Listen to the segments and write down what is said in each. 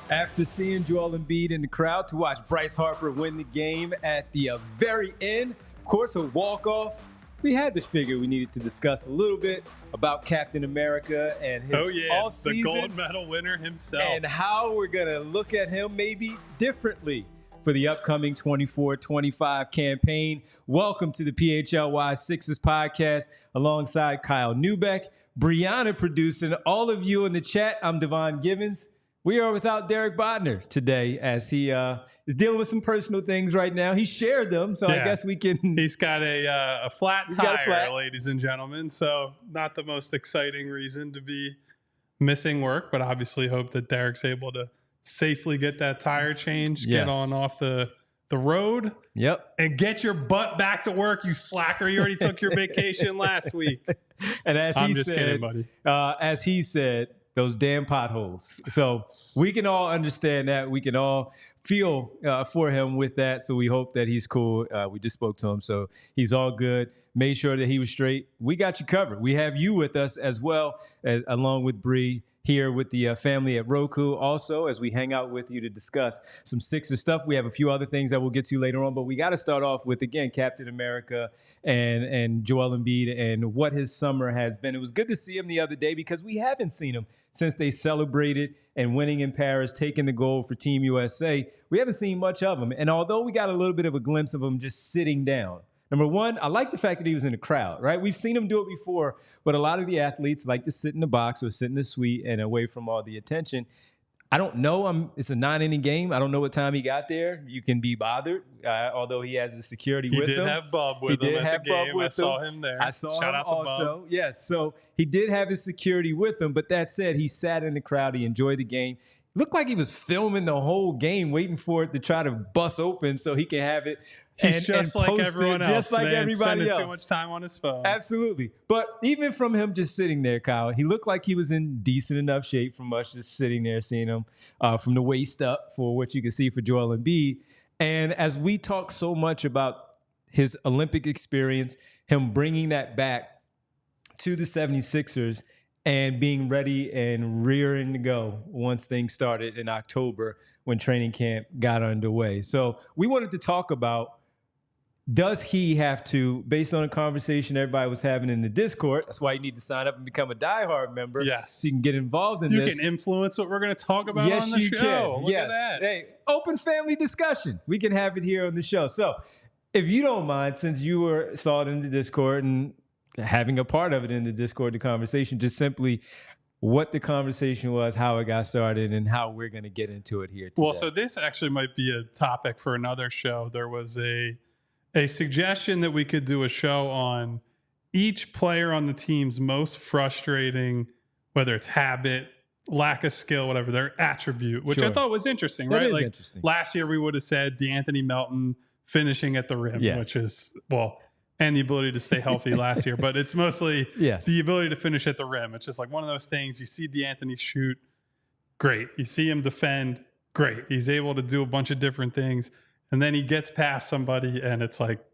After seeing Joel Embiid in the crowd to watch Bryce Harper win the game at the very end, of course, a walk-off, we had to figure we needed to discuss a little bit about Captain America and his offseason. The gold medal winner himself. And how we're going to look at him maybe differently for the upcoming 24-25 campaign. Welcome to the PHLY Sixers podcast alongside Kyle Neubeck, Brianna producing, all of you in the chat. I'm Devon Givens. We are without Derek Bodner today as he is dealing with some personal things right now. He shared them, so I guess we can... He's got a flat tire, ladies and gentlemen, so not the most exciting reason to be missing work, but obviously hope that Derek's able to safely get that tire changed, get on off the road, and get your butt back to work, you slacker. You already took your vacation last week. And as I'm he just said, kidding, buddy. As he said, those damn potholes. So we can all understand that. We can all feel for him with that. So we hope that he's cool. We just spoke to him, so he's all good. Made sure that he was straight. We got you covered. We have you with us as well, along with Bree here with the family at Roku. Also, as we hang out with you to discuss some Sixers stuff, we have a few other things that we'll get to later on. But we got to start off with, again, Captain America and Joel Embiid and what his summer has been. It was good to see him the other day because we haven't seen him since they celebrated and winning in Paris, taking the gold for Team USA. We haven't seen much of him. And although we got a little bit of a glimpse of him just sitting down, number one, I like the fact that he was in the crowd, right? We've seen him do it before, but a lot of the athletes like to sit in the box or sit in the suite and away from all the attention. I don't know. It's a 9-inning game. I don't know what time he got there. You can be bothered, although he has the security with him. He did have Bub with him at the game. I saw him there. I saw him also. Yes, so he did have his security with him, but that said, he sat in the crowd. He enjoyed the game. Looked like he was filming the whole game, waiting for it to try to bust open so he can have it. He's just like everyone else, just like everybody else. Spending too much time on his phone. Absolutely. But even from him just sitting there, Kyle, he looked like he was in decent enough shape from us just sitting there, seeing him from the waist up for what you can see for Joel Embiid. And as we talk so much about his Olympic experience, him bringing that back to the 76ers and being ready and rearing to go once things started in October when training camp got underway. So we wanted to talk about, does he have to, based on a conversation everybody was having in the Discord, that's why you need to sign up and become a diehard member. Yes. So you can get involved in this. You can influence what we're going to talk about on the show. Can. Look at that. Hey, open family discussion. We can have it here on the show. So if you don't mind, since you saw it in the Discord and having a part of it in the Discord, the conversation, just simply what the conversation was, how it got started, and how we're going to get into it here today. Well, so this actually might be a topic for another show. There was a suggestion that we could do a show on each player on the team's most frustrating, whether it's habit, lack of skill, whatever, their attribute, which I thought was interesting, right? That is interesting. Last year we would have said DeAnthony Melton finishing at the rim, which is, and the ability to stay healthy last year, but it's mostly the ability to finish at the rim. It's just like one of those things. You see DeAnthony shoot, great. You see him defend, great. He's able to do a bunch of different things. And then he gets past somebody, and it's like,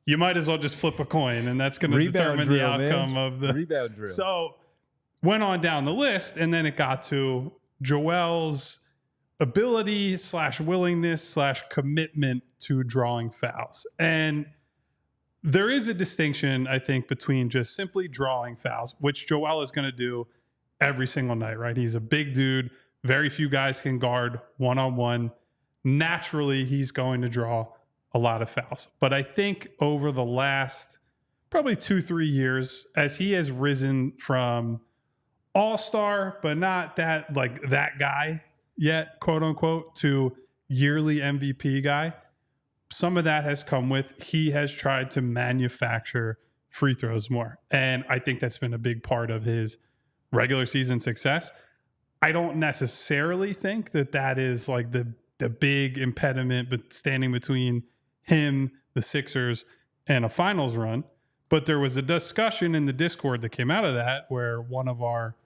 you might as well just flip a coin, and that's going to determine the outcome of the rebound drill. So went on down the list, and then it got to Joel's ability / willingness / commitment to drawing fouls. And there is a distinction, I think, between just simply drawing fouls, which Joel is going to do every single night, right? He's a big dude. Very few guys can guard one-on-one. Naturally, he's going to draw a lot of fouls. But I think over the last probably 2-3 years, as he has risen from all-star, but not that guy yet, quote unquote, to yearly MVP guy, some of that has come with he has tried to manufacture free throws more. And I think that's been a big part of his regular season success. I don't necessarily think that is like the big impediment but standing between him, the Sixers, and a finals run. But there was a discussion in the Discord that came out of that where one of our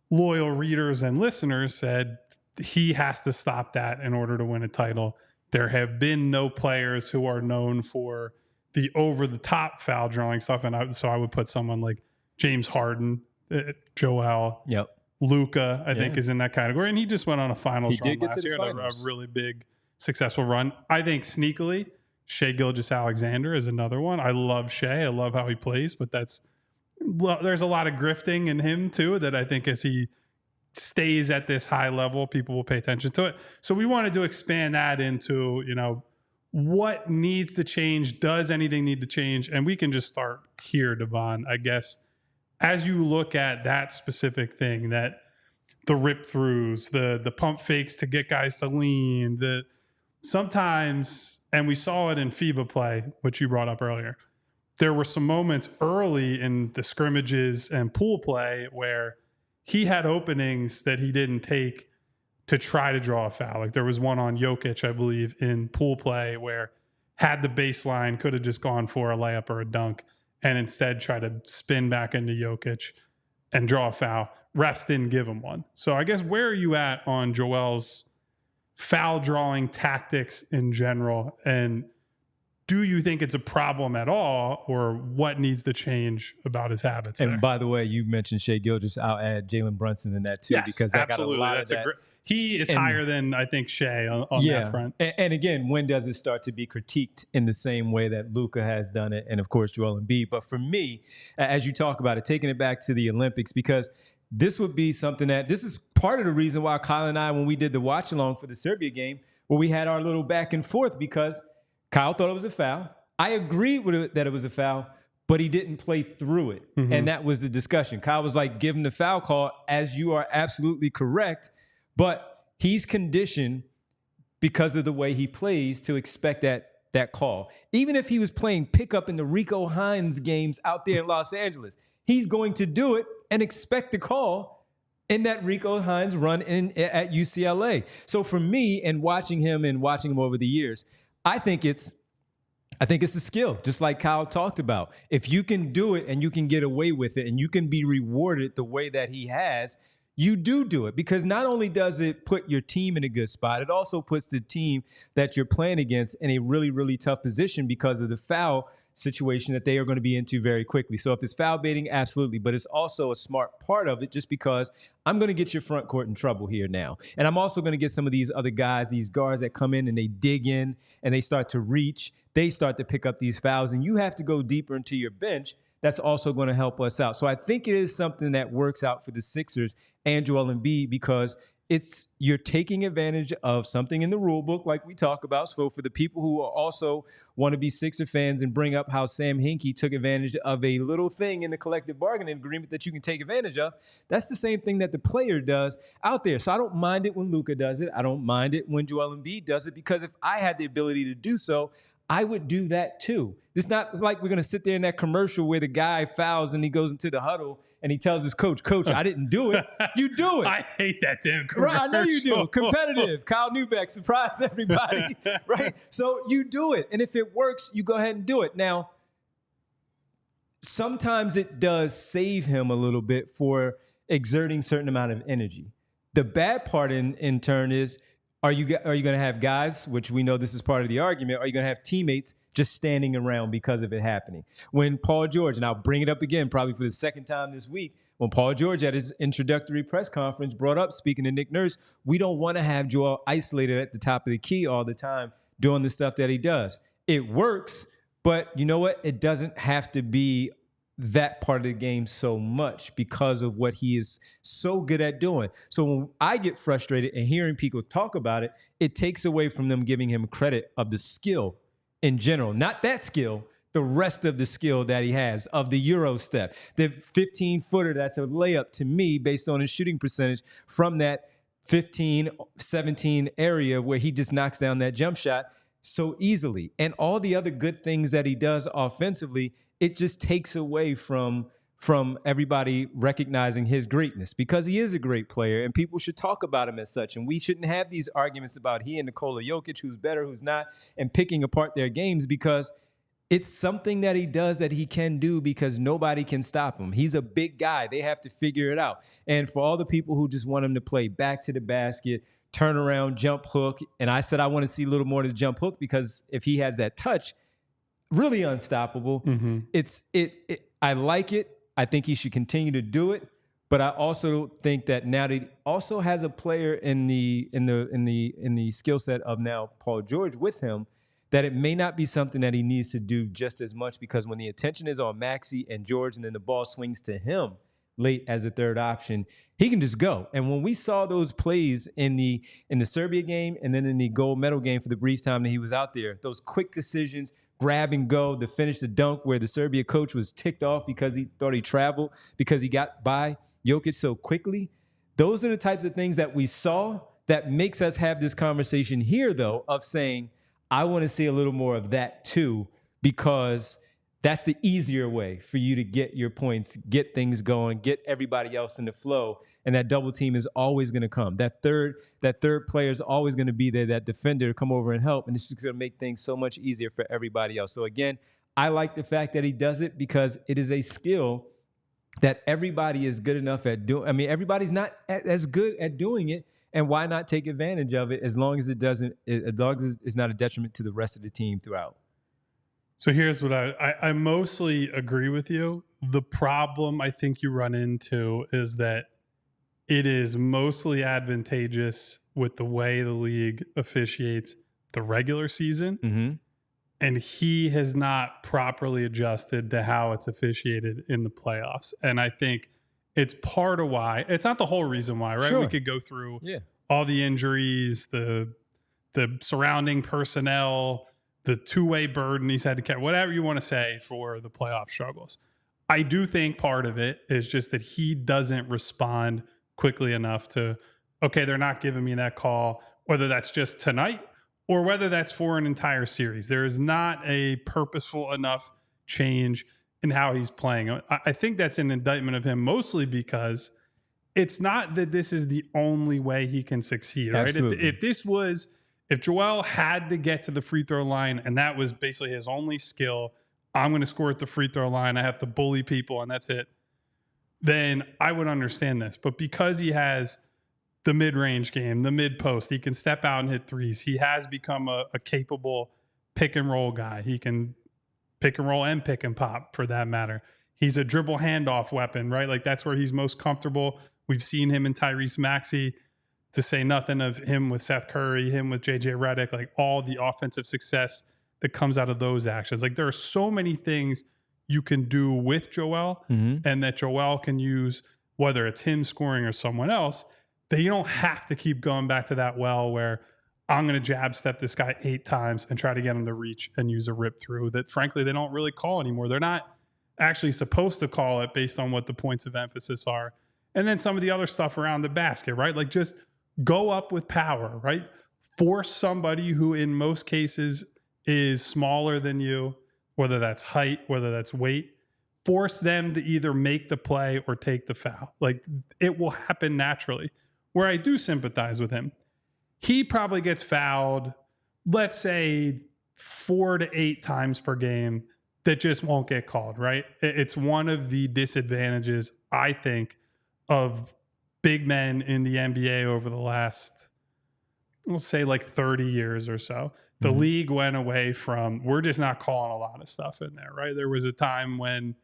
loyal readers and listeners said he has to stop that in order to win a title. There have been no players who are known for the over-the-top foul drawing stuff. And so I would put someone like James Harden, Joel, Luka, I think, is in that category. And he just went on a finals He run did get to last the year, finals. a really big, successful run. I think sneakily, Shai Gilgeous-Alexander is another one. I love Shai. I love how he plays, but there's a lot of grifting in him too that I think as he stays at this high level, people will pay attention to it. So we wanted to expand that into, what needs to change? Does anything need to change? And we can just start here, Devon, I guess. As you look at that specific thing, that the rip throughs, the pump fakes to get guys to lean, sometimes, and we saw it in FIBA play, which you brought up earlier, there were some moments early in the scrimmages and pool play where he had openings that he didn't take to try to draw a foul. Like there was one on Jokic, I believe, in pool play where had the baseline, could have just gone for a layup or a dunk, and instead try to spin back into Jokic and draw a foul. Refs didn't give him one. So I guess where are you at on Joel's foul drawing tactics in general? And do you think it's a problem at all, or what needs to change about his habits? And there? by the way, you mentioned Shai Gilgeous. I'll add Jalen Brunson in that too, Yes, because I got a lot of that. He is higher than I think Shai on that front. And again, when does it start to be critiqued in the same way that Luka has done it, and of course Joel Embiid? But for me, as you talk about it, taking it back to the Olympics, because this would be something this is part of the reason why Kyle and I, when we did the watch along for the Serbia game, where we had our little back and forth, because Kyle thought it was a foul. I agreed with it that it was a foul, but he didn't play through it. Mm-hmm. And that was the discussion. Kyle was like, give him the foul call, as you are absolutely correct. But he's conditioned because of the way he plays to expect that call. Even if he was playing pickup in the Rico Hines games out there in Los Angeles, he's going to do it and expect the call in that Rico Hines run at UCLA. So for me, and watching him over the years, I think it's a skill, just like Kyle talked about. If you can do it and you can get away with it and you can be rewarded the way that he has, you do it, because not only does it put your team in a good spot, it also puts the team that you're playing against in a really, really tough position because of the foul situation that they are going to be into very quickly. So if it's foul baiting, absolutely. But it's also a smart part of it, just because I'm going to get your front court in trouble here now. And I'm also going to get some of these other guys, these guards that come in and they dig in and they start to reach. They start to pick up these fouls, and you have to go deeper into your bench. That's also going to help us out. So I think it is something that works out for the Sixers and Joel Embiid, because you're taking advantage of something in the rule book, like we talk about. So for the people who also want to be Sixer fans and bring up how Sam Hinkie took advantage of a little thing in the collective bargaining agreement that you can take advantage of, that's the same thing that the player does out there. So I don't mind it when Luka does it. I don't mind it when Joel Embiid does it, because if I had the ability to do so, I would do that too. It's not like we're going to sit there in that commercial where the guy fouls and he goes into the huddle and he tells his coach, I didn't do it. You do it. I hate that damn commercial. Right, I know you do. Competitive. Kyle Neubeck, surprise everybody. Right? So you do it. And if it works, you go ahead and do it. Now, sometimes it does save him a little bit for exerting a certain amount of energy. The bad part in turn is, are you going to have guys, which we know this is part of the argument, are you going to have teammates just standing around because of it happening? When Paul George, and I'll bring it up again probably for the second time this week, when Paul George at his introductory press conference brought up, speaking to Nick Nurse, we don't want to have Joel isolated at the top of the key all the time doing the stuff that he does. It works, but you know what? It doesn't have to be that part of the game so much because of what he is so good at doing. So when I get frustrated and hearing people talk about it, it takes away from them giving him credit of the skill in general. Not that skill, the rest of the skill that he has, of the Euro step, the 15-footer that's a layup to me based on his shooting percentage from that 15, 17 area where he just knocks down that jump shot so easily. And all the other good things that he does offensively, it just takes away from everybody recognizing his greatness, because he is a great player and people should talk about him as such. And we shouldn't have these arguments about he and Nikola Jokic, who's better, who's not, and picking apart their games, because it's something that he does that he can do because nobody can stop him. He's a big guy. They have to figure it out. And for all the people who just want him to play back to the basket, turn around, jump hook, and I said I want to see a little more of the jump hook, because if he has that touch, really unstoppable. Mm-hmm. I like it. I think he should continue to do it. But I also think that now that he also has a player in the skill set of now Paul George with him, that it may not be something that he needs to do just as much, because when the attention is on Maxey and George and then the ball swings to him late as a third option, he can just go. And when we saw those plays in the Serbia game and then in the gold medal game for the brief time that he was out there, those quick decisions, grab and go, to finish the dunk where the Serbia coach was ticked off because he thought he traveled because he got by Jokic so quickly. Those are the types of things that we saw that makes us have this conversation here, though, of saying, I want to see a little more of that too, because that's the easier way for you to get your points, get things going, get everybody else in the flow. And that double team is always going to come. That third player is always going to be there, that defender to come over and help. And it's just going to make things so much easier for everybody else. So again, I like the fact that he does it because it is a skill that everybody is good enough at doing. I mean, everybody's not as good at doing it. And why not take advantage of it as long as it's not a detriment to the rest of the team throughout? So here's what I mostly agree with you. The problem I think you run into is that it is mostly advantageous with the way the league officiates the regular season. Mm-hmm. And he has not properly adjusted to how it's officiated in the playoffs. And I think it's part of why. It's not the whole reason why, right? Sure. We could go through all the injuries, the surrounding personnel, the two-way burden he's had to carry, whatever you want to say for the playoff struggles. I do think part of it is just that he doesn't respond quickly enough to, okay, they're not giving me that call, whether that's just tonight or whether that's for an entire series. There is not a purposeful enough change in how he's playing. I think that's an indictment of him, mostly because it's not that this is the only way he can succeed, right? If Joel had to get to the free throw line and that was basically his only skill, I'm going to score at the free throw line, I have to bully people and that's it, then I would understand this. But because he has the mid-range game, the mid-post, he can step out and hit threes. He has become a capable pick-and-roll guy. He can pick and roll and pick and pop, for that matter. He's a dribble handoff weapon, right? Like, that's where he's most comfortable. We've seen him in Tyrese Maxey, to say nothing of him with Seth Curry, him with JJ Redick, like all the offensive success that comes out of those actions. Like, there are so many things you can do with Joel, and that Joel can use, whether it's him scoring or someone else, that you don't have to keep going back to that well where I'm going to jab step this guy 8 times and try to get him to reach and use a rip through that, frankly, they don't really call anymore. They're not actually supposed to call it based on what the points of emphasis are. And then some of the other stuff around the basket, right? Like, just go up with power, right? Force somebody who in most cases is smaller than you, whether that's height, whether that's weight, force them to either make the play or take the foul. Like, it will happen naturally. Where I do sympathize with him, he probably gets fouled, let's say 4 to 8 times per game, that just won't get called, right? It's one of the disadvantages, I think, of big men in the NBA over the last, we'll say, like 30 years or so. The league went away from, we're just not calling a lot of stuff in there, right? There was a time when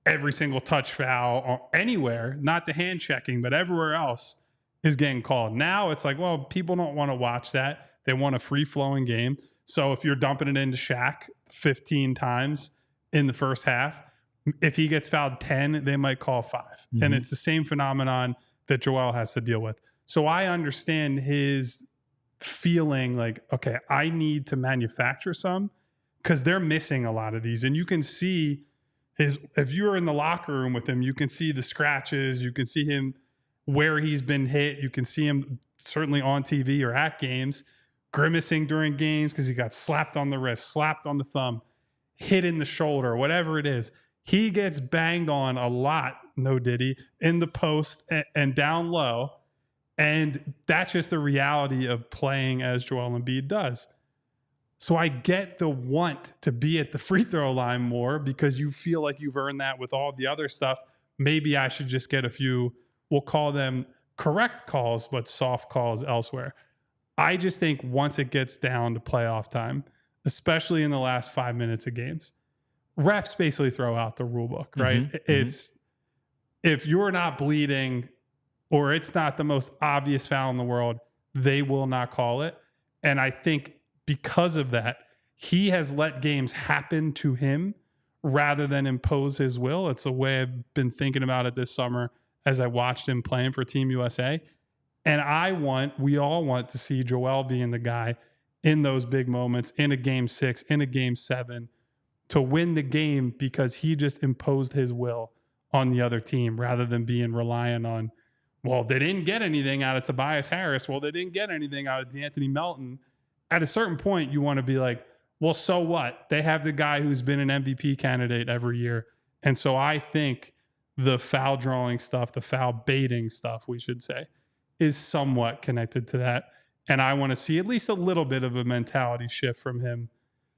every single touch foul or anywhere, not the hand checking, but everywhere else, is getting called. Now it's like, well, people don't want to watch that. They want a free-flowing game. So if you're dumping it into Shaq 15 times in the first half, if he gets fouled 10, they might call 5. And it's the same phenomenon that Joel has to deal with. So I understand his feeling like, okay, I need to manufacture some, because they're missing a lot of these. And you can see if you're in the locker room with him, you can see the scratches, you can see him where he's been hit. You can see him certainly on TV or at games grimacing during games because he got slapped on the wrist, slapped on the thumb, hit in the shoulder, whatever it is. He gets banged on a lot, no diddy, in the post and down low. And that's just the reality of playing as Joel Embiid does. So I get the want to be at the free throw line more because you feel like you've earned that with all the other stuff. Maybe I should just get a few, we'll call them correct calls, but soft calls elsewhere. I just think once it gets down to playoff time, especially in the last 5 minutes of games, refs basically throw out the rule book, right? It's if you're not bleeding or it's not the most obvious foul in the world, they will not call it. And I think because of that, he has let games happen to him rather than impose his will. It's the way I've been thinking about it this summer as I watched him playing for Team USA. And we all want to see Joel being the guy in those big moments, in a game 6, in a game 7, to win the game because he just imposed his will on the other team rather than being reliant on, well, they didn't get anything out of Tobias Harris. Well, they didn't get anything out of D'Anthony Melton. At a certain point, you want to be like, well, so what? They have the guy who's been an MVP candidate every year. And so I think the foul drawing stuff, the foul baiting stuff, we should say, is somewhat connected to that. And I want to see at least a little bit of a mentality shift from him.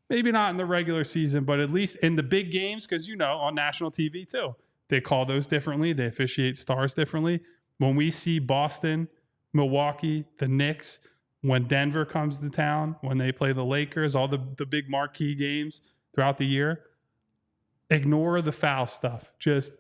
Maybe not in the regular season, but at least in the big games, because, on national TV too, they call those differently. They officiate stars differently. When we see Boston, Milwaukee, the Knicks, when Denver comes to town, when they play the Lakers, all the big marquee games throughout the year, ignore the foul stuff. Just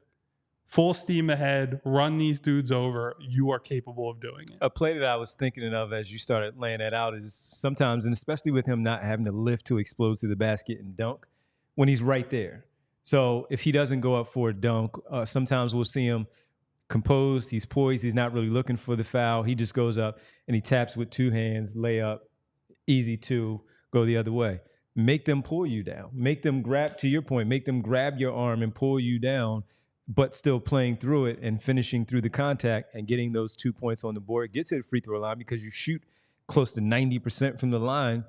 full steam ahead, run these dudes over. You are capable of doing it. A play that I was thinking of as you started laying that out is sometimes, and especially with him not having to lift to explode to the basket and dunk, when he's right there. So if he doesn't go up for a dunk, sometimes we'll see him composed, he's poised, he's not really looking for the foul. He just goes up and he taps with 2 hands, lay up, easy 2, go the other way. Make them pull you down. Make them grab, to your point, make them grab your arm and pull you down, but still playing through it and finishing through the contact and getting those 2 points on the board. Gets to the free throw line because you shoot close to 90% from the line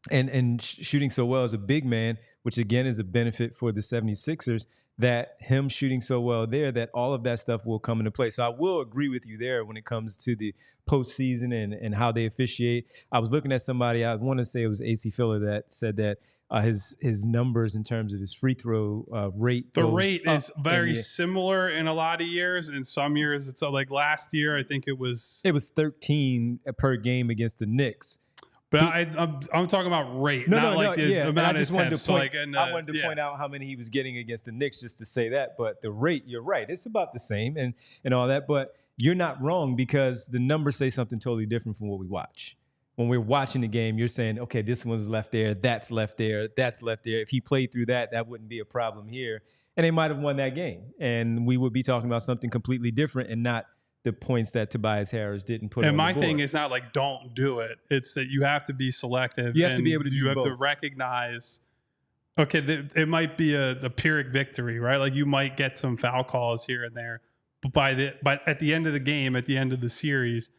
and shooting so well as a big man, which again is a benefit for the 76ers, that him shooting so well there, that all of that stuff will come into play. So I will agree with you there when it comes to the postseason and how they officiate. I was looking at somebody, I want to say it was AC Filler, that said that his numbers in terms of his free throw rate. The rate is very similar in a lot of years. In some years, it's like last year, I think it was 13 per game against the Knicks. But I'm talking about rate, not like the amount of attempts. I wanted to point out how many he was getting against the Knicks just to say that. But the rate, you're right, it's about the same and all that. But you're not wrong because the numbers say something totally different from what we watch. When we're watching the game, you're saying, okay, this one's left there, that's left there, that's left there. If he played through that, that wouldn't be a problem here. And they might have won that game. And we would be talking about something completely different and not the points that Tobias Harris didn't put on the board. And my thing is not like don't do it. It's that you have to be selective. You have to be able to do both. You have to recognize, okay, it might be the Pyrrhic victory, right? Like you might get some foul calls here and there. But at the end of the game, at the end of the series,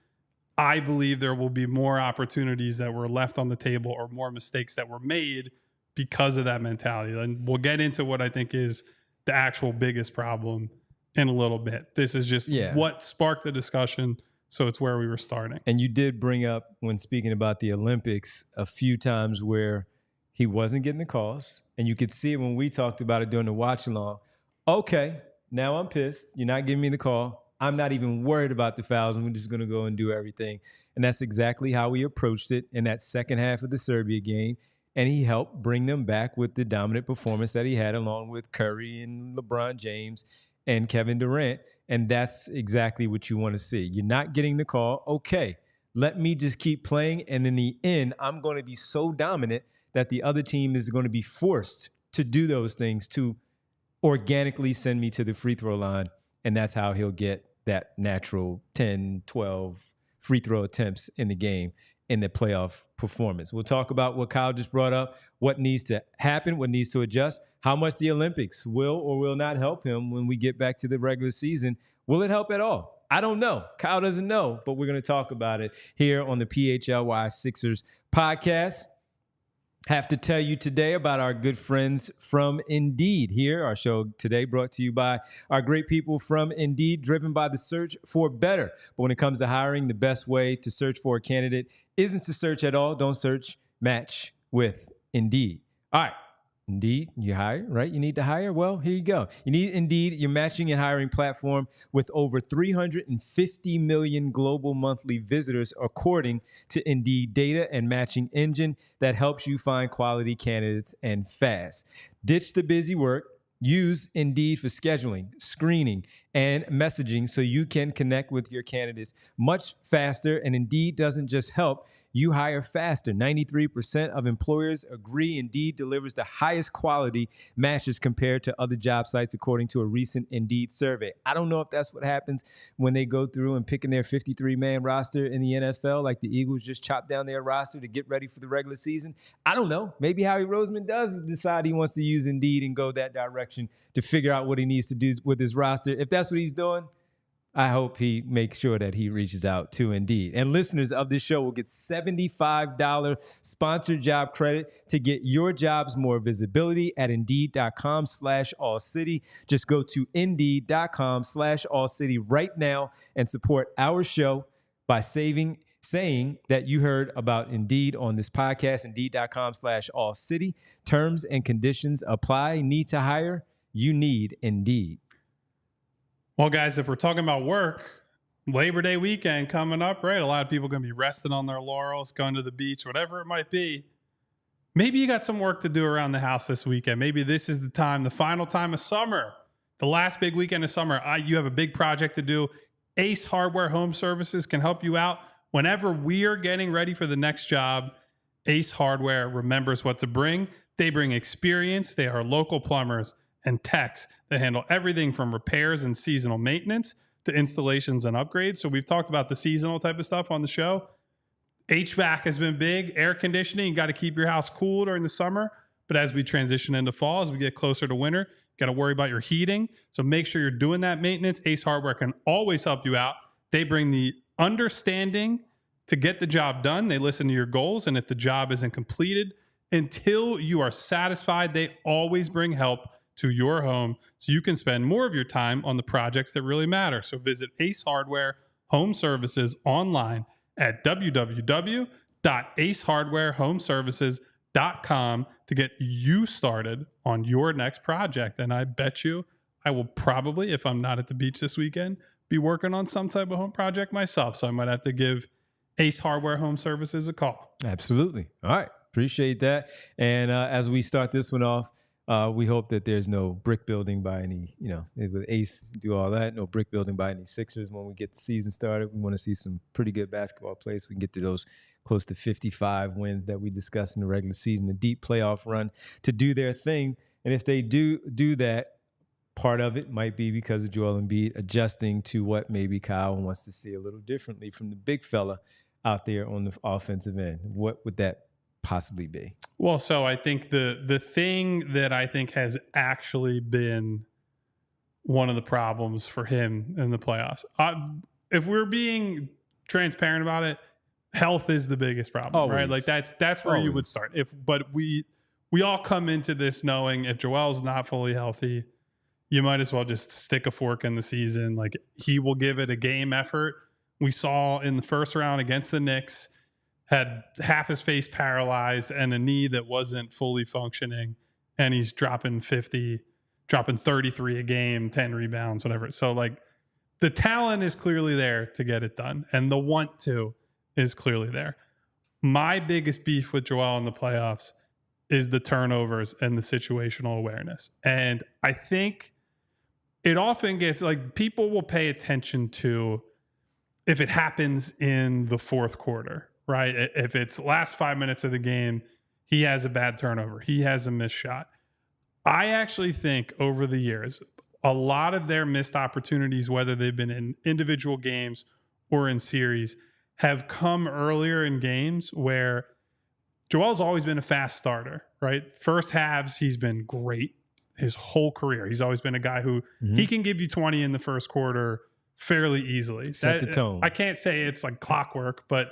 I believe there will be more opportunities that were left on the table or more mistakes that were made because of that mentality. And we'll get into what I think is the actual biggest problem in a little bit. This is just what sparked the discussion, so it's where we were starting. And you did bring up, when speaking about the Olympics, a few times where he wasn't getting the calls, and you could see it when we talked about it during the watch-along. Okay, now I'm pissed. You're not giving me the call. I'm not even worried about the fouls. I'm just going to go and do everything. And that's exactly how we approached it in that second half of the Serbia game. And he helped bring them back with the dominant performance that he had, along with Curry and LeBron James and Kevin Durant. And that's exactly what you want to see. You're not getting the call. Okay, let me just keep playing. And in the end, I'm going to be so dominant that the other team is going to be forced to do those things to organically send me to the free throw line. And that's how he'll get that natural 10, 12 free throw attempts in the game in the playoff performance. We'll talk about what Kyle just brought up, what needs to happen, what needs to adjust, how much the Olympics will or will not help him when we get back to the regular season. Will it help at all? I don't know. Kyle doesn't know, but we're going to talk about it here on the PHLY Sixers podcast. Have to tell you today about our good friends from Indeed. Here, our show today brought to you by our great people from Indeed, driven by the search for better. But when it comes to hiring, the best way to search for a candidate isn't to search at all. Don't search, match with Indeed. All right. Indeed, you hire, right? You need to hire? Well, here you go. You need Indeed, your matching and hiring platform with over 350 million global monthly visitors, according to Indeed data and matching engine that helps you find quality candidates and fast. Ditch the busy work. Use Indeed for scheduling, screening, and messaging so you can connect with your candidates much faster. And Indeed doesn't just help you hire faster. 93% of employers agree Indeed delivers the highest quality matches compared to other job sites, according to a recent Indeed survey. I don't know if that's what happens when they go through and picking their 53-man roster in the NFL, like the Eagles just chopped down their roster to get ready for the regular season. I don't know. Maybe Howie Roseman does decide he wants to use Indeed and go that direction to figure out what he needs to do with his roster. If that's what he's doing, I hope he makes sure that he reaches out to Indeed. And listeners of this show will get $75 sponsored job credit to get your jobs more visibility at Indeed.com/AllCity. Just go to Indeed.com/AllCity right now and support our show by saying that you heard about Indeed on this podcast. Indeed.com/AllCity. Terms and conditions apply. Need to hire? You need Indeed. Well, guys, if we're talking about work, Labor Day weekend coming up, right? A lot of people are going to be resting on their laurels, going to the beach, whatever it might be. Maybe you got some work to do around the house this weekend. Maybe this is the time, the final time of summer, the last big weekend of summer. You have a big project to do. Ace Hardware Home Services can help you out. Whenever we are getting ready for the next job, Ace Hardware remembers what to bring. They bring experience. They are local plumbers and techs that handle everything from repairs and seasonal maintenance to installations and upgrades. So we've talked about the seasonal type of stuff on the show. HVAC has been big. Air conditioning, you got to keep your house cool during the summer. But as we transition into fall, as we get closer to winter, you got to worry about your heating. So make sure you're doing that maintenance. Ace Hardware can always help you out. They bring the understanding to get the job done. They listen to your goals. And if the job isn't completed until you are satisfied, they always bring help to your home so you can spend more of your time on the projects that really matter. So visit Ace Hardware Home Services online at www.acehardwarehomeservices.com to get you started on your next project. And I bet you I will probably, if I'm not at the beach this weekend, be working on some type of home project myself. So I might have to give Ace Hardware Home Services a call. Absolutely. All right. Appreciate that. And as we start this one off, we hope that there's no brick building by any, with Ace, do all that, no brick building by any Sixers when we get the season started. We want to see some pretty good basketball play so we can get to those close to 55 wins that we discussed in the regular season, a deep playoff run to do their thing. And if they do that, part of it might be because of Joel Embiid adjusting to what maybe Kyle wants to see a little differently from the big fella out there on the offensive end. What would that possibly be? Well, so I think the thing that I think has actually been one of the problems for him in the playoffs, if we're being transparent about it, health is the biggest problem. Always. Right? Like that's where you would start. But we all come into this knowing if Joel's not fully healthy, you might as well just stick a fork in the season. Like he will give it a game effort. We saw in the first round against the Knicks, had half his face paralyzed and a knee that wasn't fully functioning, and he's dropping 33 a game, 10 rebounds, whatever. So like the talent is clearly there to get it done, and the want to is clearly there. My biggest beef with Joel in the playoffs is the turnovers and the situational awareness. And I think it often gets like people will pay attention to if it happens in the fourth quarter. Right? If it's last 5 minutes of the game, he has a bad turnover, he has a missed shot. I actually think over the years, a lot of their missed opportunities, whether they've been in individual games or in series, have come earlier in games where Joel's always been a fast starter, right? First halves, he's been great his whole career. He's always been a guy who he can give you 20 in the first quarter fairly easily. Set the tone. I can't say it's like clockwork, but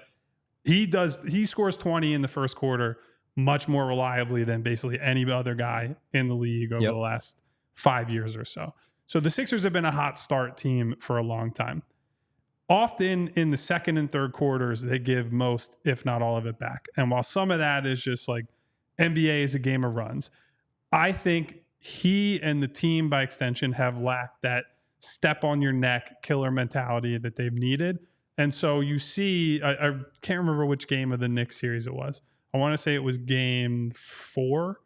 he scores 20 in the first quarter much more reliably than basically any other guy in the league over the last 5 years or so. So the Sixers have been a hot start team for a long time. Often in the second and third quarters, they give most, if not all of it back. And while some of that is just like NBA is a game of runs, I think he and the team by extension have lacked that step on your neck killer mentality that they've needed. And so you see, I can't remember which game of the Knicks series it was. I want to say it was game 4.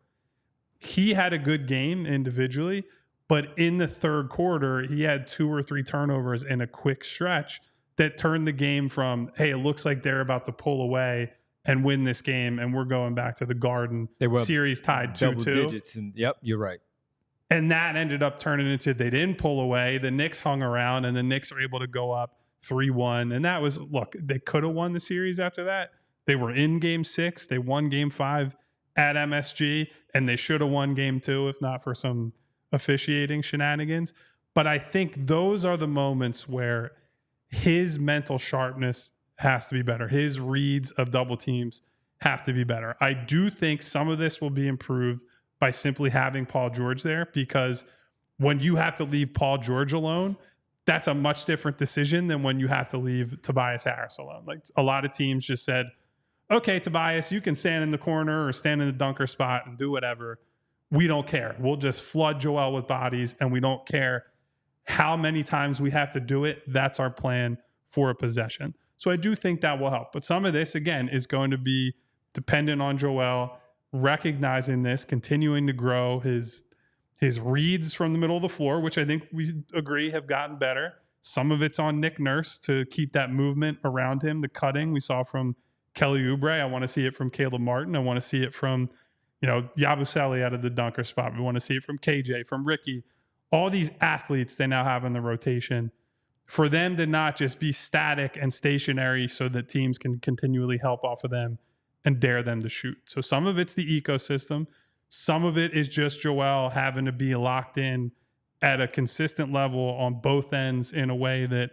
He had a good game individually, But in the third quarter, he had 2 or 3 turnovers in a quick stretch that turned the game from, hey, it looks like they're about to pull away and win this game, and we're going back to the Garden. They were series tied 2-2. Double digits. And yep, you're right. And that ended up turning into they didn't pull away. The Knicks hung around, and the Knicks were able to go up 3-1. And that was, look, they could have won the series after that. They were in game 6. They won game 5 at MSG, and they should have won game 2 if not for some officiating shenanigans. But I think those are the moments where his mental sharpness has to be better. His reads of double teams have to be better. I do think some of this will be improved by simply having Paul George there, because when you have to leave Paul George alone, that's a much different decision than when you have to leave Tobias Harris alone. Like, a lot of teams just said, okay, Tobias, you can stand in the corner or stand in the dunker spot and do whatever. We don't care. We'll just flood Joel with bodies, and we don't care how many times we have to do it. That's our plan for a possession. So I do think that will help. But some of this, again, is going to be dependent on Joel recognizing this, continuing to grow his reads from the middle of the floor, which I think we agree have gotten better. Some of it's on Nick Nurse to keep that movement around him, the cutting we saw from Kelly Oubre. I want to see it from Caleb Martin. I want to see it from, Yabusele out of the dunker spot. We want to see it from KJ, from Ricky. All these athletes they now have in the rotation, for them to not just be static and stationary so that teams can continually help off of them and dare them to shoot. So some of it's the ecosystem. Some of it is just Joel having to be locked in at a consistent level on both ends in a way that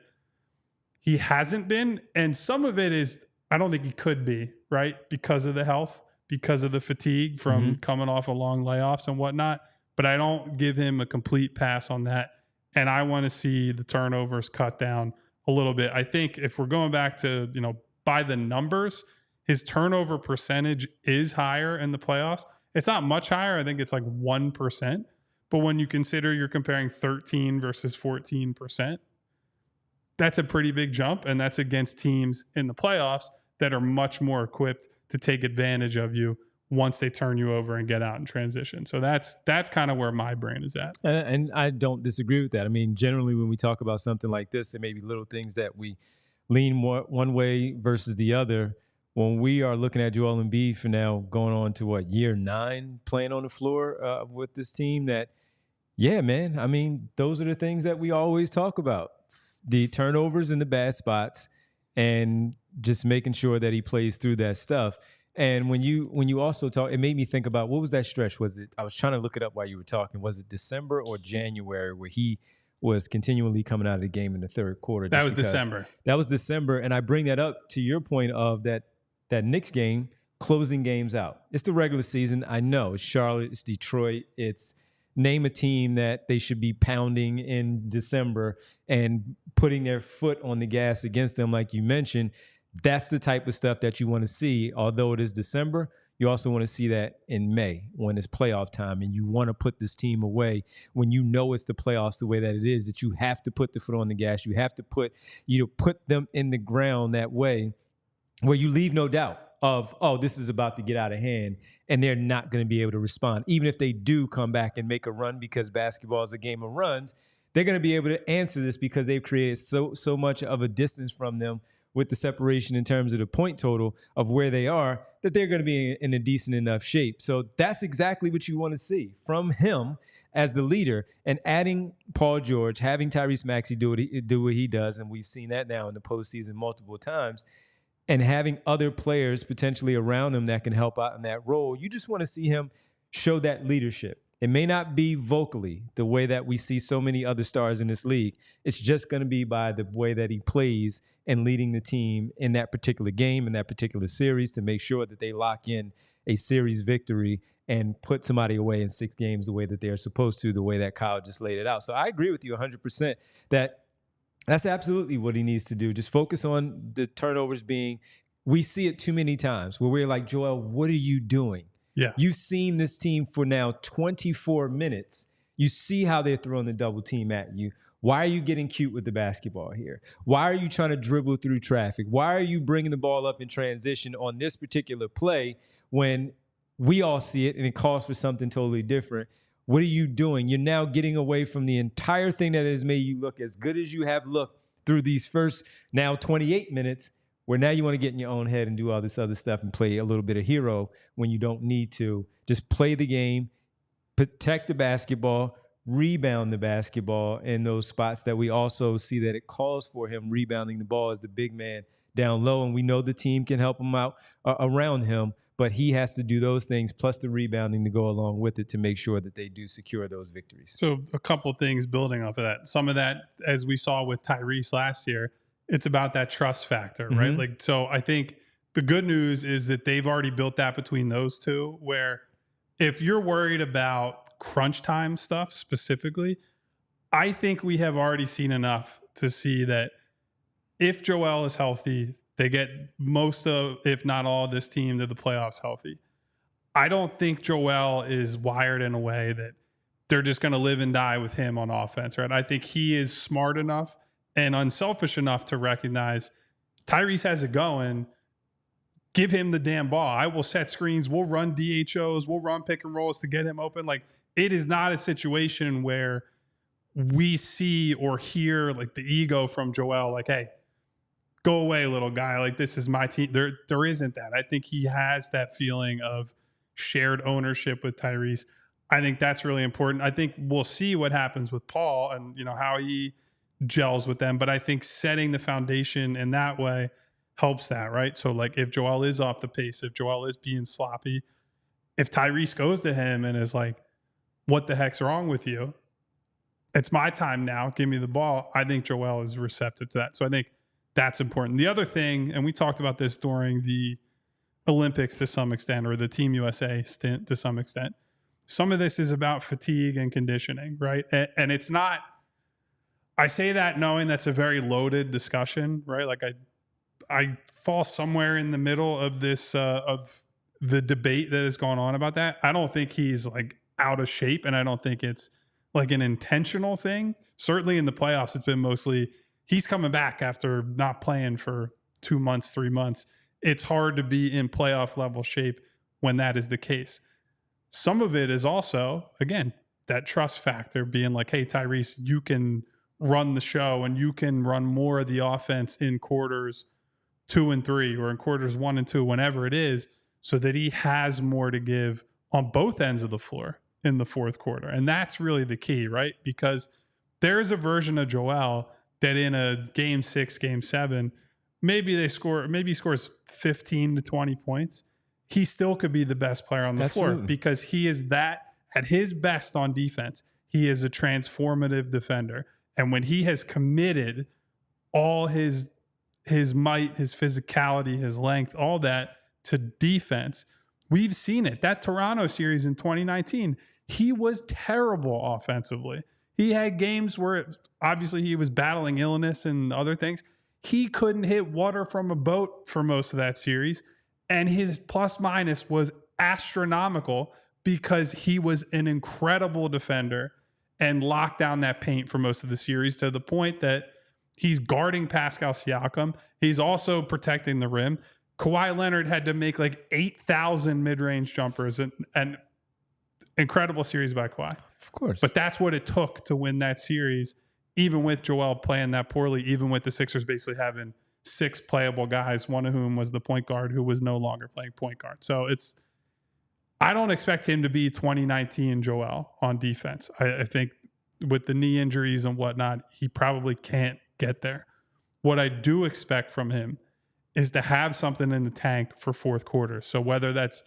he hasn't been. And some of it is, I don't think he could be, right? Because of the health, because of the fatigue from coming off of long layoffs and whatnot. But I don't give him a complete pass on that. And I want to see the turnovers cut down a little bit. I think if we're going back to, by the numbers, his turnover percentage is higher in the playoffs. It's not much higher. I think it's like 1%. But when you consider you're comparing 13 versus 14%, that's a pretty big jump. And that's against teams in the playoffs that are much more equipped to take advantage of you once they turn you over and get out in transition. So that's kind of where my brain is at. And I don't disagree with that. I mean, generally when we talk about something like this, there may be little things that we lean more one way versus the other. When we are looking at Joel Embiid for now going on to year 9 playing on the floor with this team, that, yeah, man, I mean, those are the things that we always talk about. The turnovers and the bad spots, and just making sure that he plays through that stuff. And when you also talk, it made me think about, what was that stretch? I was trying to look it up while you were talking. Was it December or January where he was continually coming out of the game in the third quarter? That was December. That was December. And I bring that up to your point of that Knicks game, closing games out. It's the regular season. I know it's Charlotte, it's Detroit. It's name a team that they should be pounding in December and putting their foot on the gas against them, like you mentioned. That's the type of stuff that you want to see. Although it is December, you also want to see that in May when it's playoff time, and you want to put this team away when you know it's the playoffs the way that it is, that you have to put the foot on the gas. You have to put them in the ground that way where you leave no doubt of, oh, this is about to get out of hand, and they're not going to be able to respond. Even if they do come back and make a run, because basketball is a game of runs, they're going to be able to answer this because they've created so much of a distance from them with the separation in terms of the point total of where they are, that they're going to be in a decent enough shape. So that's exactly what you want to see from him as the leader, and adding Paul George, having Tyrese Maxey do what he does, and we've seen that now in the postseason multiple times, and having other players potentially around him that can help out in that role. You just want to see him show that leadership. It may not be vocally the way that we see so many other stars in this league. It's just going to be by the way that he plays and leading the team in that particular game, in that particular series, to make sure that they lock in a series victory and put somebody away in 6 games the way that they're supposed to, the way that Kyle just laid it out. So I agree with you 100% that that's absolutely what he needs to do. Just focus on the turnovers being, we see it too many times where we're like, Joel, what are you doing? Yeah. You've seen this team for now 24 minutes. You see how they're throwing the double team at you. Why are you getting cute with the basketball here? Why are you trying to dribble through traffic? Why are you bringing the ball up in transition on this particular play when we all see it and it calls for something totally different? What are you doing? You're now getting away from the entire thing that has made you look as good as you have looked through these first now 28 minutes, where now you want to get in your own head and do all this other stuff and play a little bit of hero when you don't need to. Just play the game, protect the basketball, rebound the basketball in those spots that we also see that it calls for him rebounding the ball as the big man down low. And we know the team can help him out around him, but he has to do those things plus the rebounding to go along with it to make sure that they do secure those victories. So a couple things building off of that. Some of that, as we saw with Tyrese last year, it's about that trust factor, right? Like, so I think the good news is that they've already built that between those two, where if you're worried about crunch time stuff specifically, I think we have already seen enough to see that if Joel is healthy, they get most of, if not all, this team to the playoffs healthy. I don't think Joel is wired in a way that they're just going to live and die with him on offense, right? I think he is smart enough and unselfish enough to recognize Tyrese has it going. Give him the damn ball. I will set screens. We'll run DHOs. We'll run pick and rolls to get him open. Like, it is not a situation where we see or hear like the ego from Joel, like, hey, go away, little guy. Like, this is my team. There isn't that. I think he has that feeling of shared ownership with Tyrese. I think that's really important. I think we'll see what happens with Paul and, you know, how he gels with them. But I think setting the foundation in that way helps that, right? So, like, if Joel is off the pace, if Joel is being sloppy, if Tyrese goes to him and is like, what the heck's wrong with you? It's my time now. Give me the ball. I think Joel is receptive to that. So I think that's important. The other thing, and we talked about this during the Olympics to some extent, or the Team USA stint to some extent, some of this is about fatigue and conditioning, right? And it's not, I say that knowing that's a very loaded discussion, right? Like, I fall somewhere in the middle of this, of the debate that is going on about that. I don't think he's like out of shape, and I don't think it's like an intentional thing. Certainly in the playoffs, it's been mostly he's coming back after not playing for 2 months, 3 months. It's hard to be in playoff level shape when that is the case. Some of it is also, again, that trust factor, being like, hey, Tyrese, you can run the show and you can run more of the offense in quarters 2 and 3 or in quarters 1 and 2, whenever it is, so that he has more to give on both ends of the floor in the fourth quarter. And that's really the key, right? Because there is a version of Joel that in a game 6, game 7, maybe he scores 15 to 20 points. He still could be the best player on the floor because he is that at his best on defense. He is a transformative defender. And when he has committed all his might, his physicality, his length, all that to defense, we've seen it. That Toronto series in 2019, he was terrible offensively. He had games where obviously he was battling illness and other things. He couldn't hit water from a boat for most of that series. And his plus minus was astronomical because he was an incredible defender and locked down that paint for most of the series, to the point that he's guarding Pascal Siakam. He's also protecting the rim. Kawhi Leonard had to make like 8,000 mid-range jumpers, and incredible series by Kawhi. Of course. But that's what it took to win that series, even with Joel playing that poorly, even with the Sixers basically having 6 playable guys, one of whom was the point guard who was no longer playing point guard. So I don't expect him to be 2019 Joel on defense. I think with the knee injuries and whatnot, he probably can't get there. What I do expect from him is to have something in the tank for fourth quarter. So whether that's,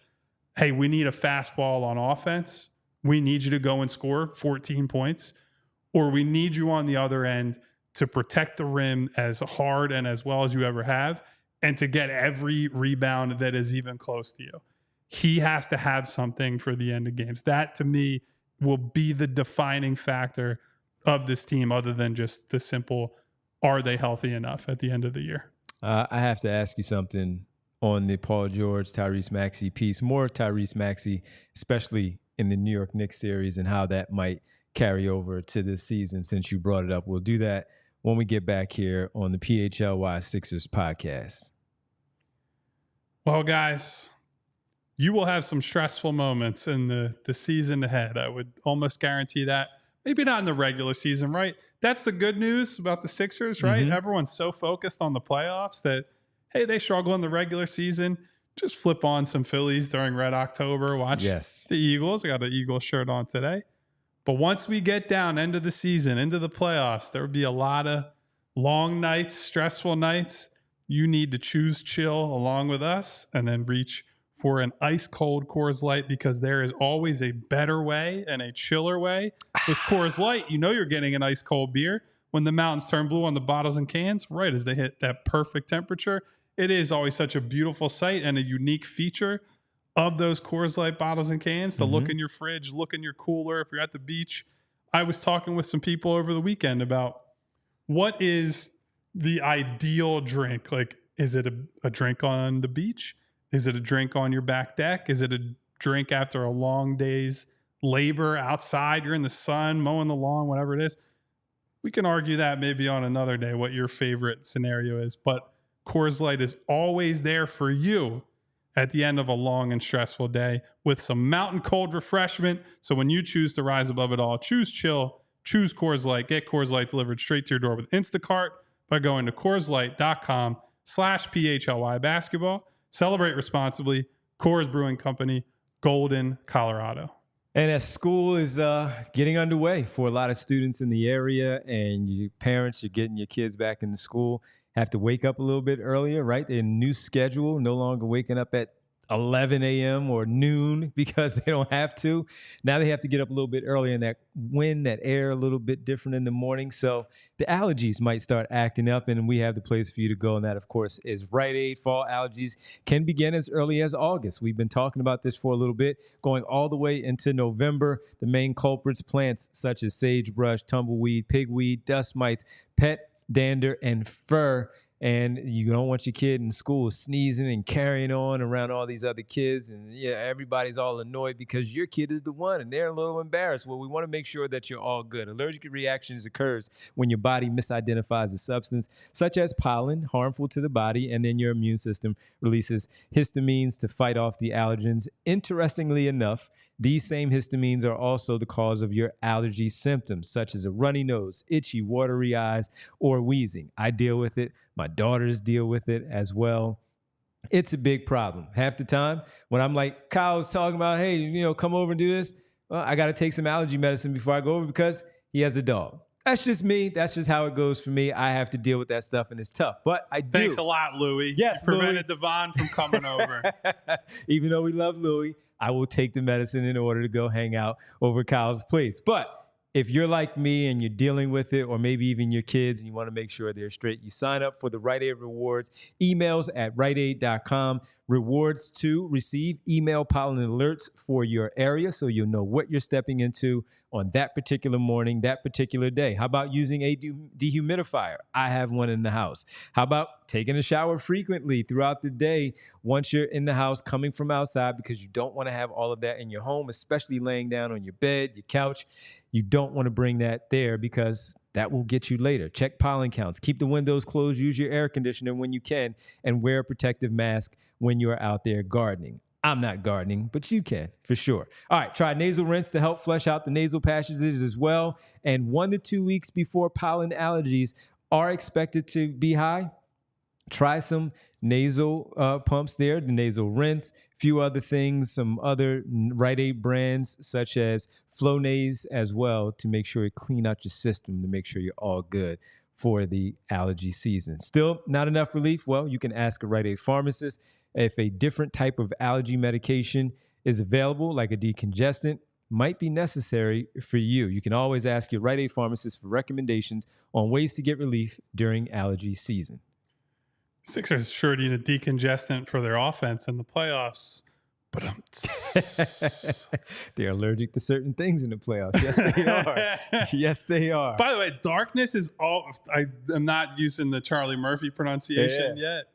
hey, we need a fastball on offense, we need you to go and score 14 points, or we need you on the other end to protect the rim as hard and as well as you ever have, and to get every rebound that is even close to you. He has to have something for the end of games. That, to me, will be the defining factor of this team, other than just the simple, are they healthy enough at the end of the year? I have to ask you something on the Paul George, Tyrese Maxey piece. More Tyrese Maxey, especially in the New York Knicks series, and how that might carry over to this season, since you brought it up. We'll do that when we get back here on the PHLY Sixers podcast. Well, guys, you will have some stressful moments in the season ahead. I would almost guarantee that. Maybe not in the regular season, right? That's the good news about the Sixers, right? Everyone's so focused on the playoffs that, hey, they struggle in the regular season. Just flip on some Phillies during Red October. Watch the Eagles. I got an Eagles shirt on today. But once we get down end of the season, into the playoffs, there will be a lot of long nights, stressful nights. You need to choose chill along with us and then reach for an ice cold Coors Light, because there is always a better way and a chiller way. With Coors Light, you know you're getting an ice cold beer when the mountains turn blue on the bottles and cans, right as they hit that perfect temperature. It is always such a beautiful sight and a unique feature of those Coors Light bottles and cans to look in your fridge, look in your cooler if you're at the beach. I was talking with some people over the weekend about what is the ideal drink. Like, is it a drink on the beach? Is it a drink on your back deck? Is it a drink after a long day's labor outside? You're in the sun, mowing the lawn, whatever it is. We can argue that maybe on another day what your favorite scenario is. But Coors Light is always there for you at the end of a long and stressful day with some mountain cold refreshment. So when you choose to rise above it all, choose chill, choose Coors Light. Get Coors Light delivered straight to your door with Instacart by going to CoorsLight.com/PHLY basketball. Celebrate responsibly. Coors Brewing Company, Golden, Colorado. And as school is getting underway for a lot of students in the area, and you parents, you're getting your kids back into school, have to wake up a little bit earlier, right? Their new schedule, no longer waking up at 11 a.m. or noon because they don't have to. Now they have to get up a little bit earlier, and that wind, that air a little bit different in the morning. So the allergies might start acting up, and we have the place for you to go. And that, of course, is Rite Aid. Fall allergies can begin as early as August. We've been talking about this for a little bit, going all the way into November. The main culprits, plants such as sagebrush, tumbleweed, pigweed, dust mites, pet dander, and fur. And you don't want your kid in school sneezing and carrying on around all these other kids. And yeah, everybody's all annoyed because your kid is the one and they're a little embarrassed. Well, we want to make sure that you're all good. Allergic reactions occurs when your body misidentifies a substance such as pollen, harmful to the body, and then your immune system releases histamines to fight off the allergens. Interestingly enough, these same histamines are also the cause of your allergy symptoms, such as a runny nose, itchy, watery eyes, or wheezing. I deal with it. My daughters deal with it as well. It's a big problem. Half the time when I'm like, Kyle's talking about, hey, come over and do this. Well, I got to take some allergy medicine before I go over because he has a dog. That's just me. That's just how it goes for me. I have to deal with that stuff, and it's tough. But I do. Thanks a lot, Louie. Yes, you prevented Devon from coming over. Even though we love Louie, I will take the medicine in order to go hang out over Kyle's place. But if you're like me and you're dealing with it, or maybe even your kids, and you want to make sure they're straight, you sign up for the Rite Aid Rewards. Emails at riteaid.com. Rewards to receive email pollen alerts for your area so you'll know what you're stepping into on that particular morning, that particular day. How about using a dehumidifier? I have one in the house. How about taking a shower frequently throughout the day once you're in the house, coming from outside, because you don't want to have all of that in your home, especially laying down on your bed, your couch. You don't want to bring that there because that will get you later. Check pollen counts. Keep the windows closed. Use your air conditioner when you can, and wear a protective mask when you're out there gardening. I'm not gardening, but you can for sure. All right, try nasal rinse to help flush out the nasal passages as well. And 1 to 2 weeks before pollen allergies are expected to be high, try some nasal pumps there, the nasal rinse, few other things, some other Rite Aid brands such as Flonase as well, to make sure you clean out your system, to make sure you're all good for the allergy season. Still not enough relief? Well, you can ask a Rite Aid pharmacist if a different type of allergy medication is available, like a decongestant, might be necessary for you. You can always ask your Rite Aid pharmacist for recommendations on ways to get relief during allergy season. Sixers sure need a decongestant for their offense in the playoffs. But they're allergic to certain things in the playoffs. Yes, they are. Yes, they are. By the way, darkness is all. I'm not using the Charlie Murphy pronunciation yet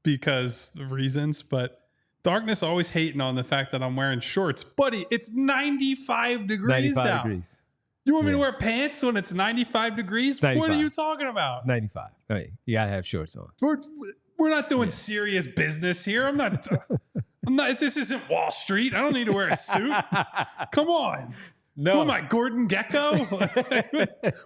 because of reasons, but darkness always hating on the fact that I'm wearing shorts. Buddy, it's 95 degrees 95 out. degrees. You want me to wear pants when it's 95 degrees? 95. What are you talking about? 95. All right, you got to have shorts on. We're not doing serious business here. I'm not. This isn't Wall Street. I don't need to wear a suit. Come on. No. Who am I, Gordon Gecko?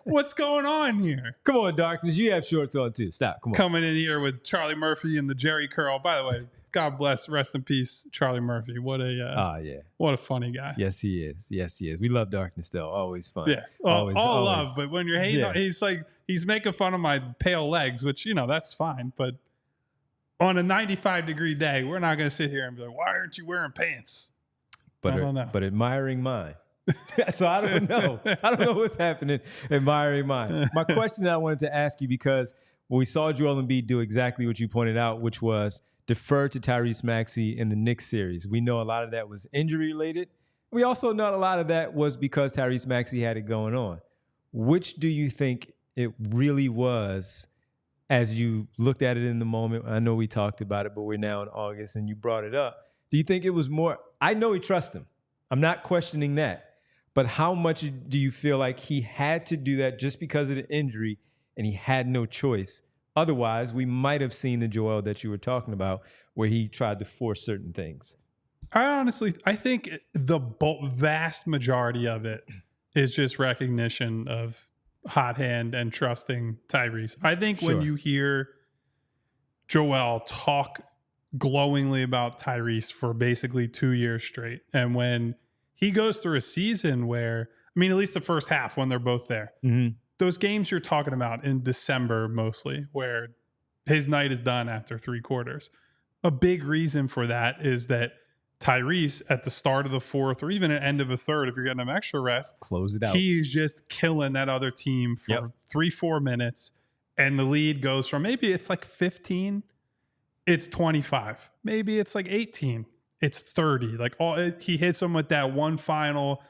What's going on here? Come on, Darkness. You have shorts on too. Stop. Come on. Coming in here with Charlie Murphy and the Jerry curl. By the way, God bless, rest in peace, Charlie Murphy. What a funny guy. Yes, he is. Yes, he is. We love Darkness though. Always fun. Yeah, always love. But when you're hating, he's like, he's making fun of my pale legs, which that's fine. But on a 95-degree day, we're not going to sit here and be like, "Why aren't you wearing pants?" But I don't know. But admiring mine. So I don't know. I don't know what's happening. Admiring mine. My question that I wanted to ask you, because when we saw Joel Embiid do exactly what you pointed out, which was defer to Tyrese Maxey in the Knicks series. We know a lot of that was injury related. We also know a lot of that was because Tyrese Maxey had it going on. Which do you think it really was as you looked at it in the moment? I know we talked about it, but we're now in August and you brought it up. Do you think it was more? I know he trusts him. I'm not questioning that. But how much do you feel like he had to do that just because of the injury and he had no choice? Otherwise, we might have seen the Joel that you were talking about where he tried to force certain things. I think the vast majority of it is just recognition of hot hand and trusting Tyrese. I think when you hear Joel talk glowingly about Tyrese for basically 2 years straight, and when he goes through a season where, at least the first half when they're both there, those games you're talking about in December mostly, where his night is done after 3 quarters. A big reason for that is that Tyrese at the start of the fourth or even at the end of a third, if you're getting him extra rest, close it out. He's just killing that other team for 3-4 minutes. And the lead goes from maybe it's like 15, it's 25. Maybe it's like 18. It's 30. He hits them with that one final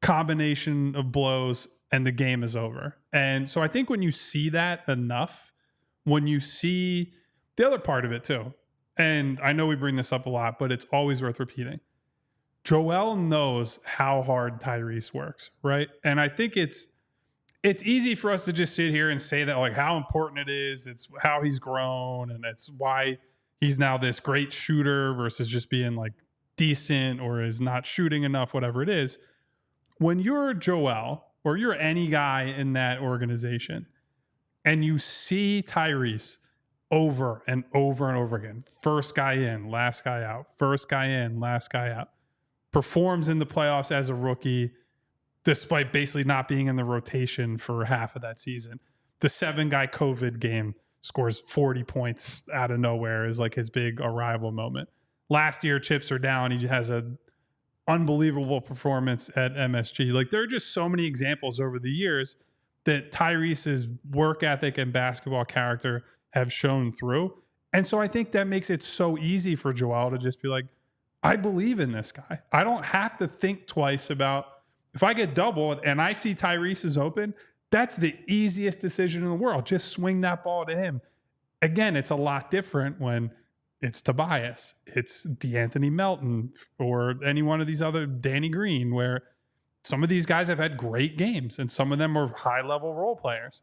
combination of blows and the game is over. And so I think when you see that enough, when you see the other part of it too, and I know we bring this up a lot, but it's always worth repeating. Joel knows how hard Tyrese works, right? And I think it's easy for us to just sit here and say that, like, how important it is. It's how he's grown, and it's why he's now this great shooter versus just being like decent or is not shooting enough, whatever it is. When you're Joel or you're any guy in that organization and you see Tyrese over and over and over again, first guy in, last guy out, first guy in, last guy out, performs in the playoffs as a rookie, despite basically not being in the rotation for half of that season. The 7-guy COVID game, scores 40 points out of nowhere, is like his big arrival moment. Last year, chips are down. He has an unbelievable performance at MSG. Like, there are just so many examples over the years that Tyrese's work ethic and basketball character have shown through. And so I think that makes it so easy for Joel to just be like, I believe in this guy. I don't have to think twice about, if I get doubled and I see Tyrese is open, that's the easiest decision in the world. Just swing that ball to him. Again, it's a lot different when it's Tobias, it's DeAnthony Melton, or any one of these other, Danny Green, where some of these guys have had great games and some of them are high-level role players.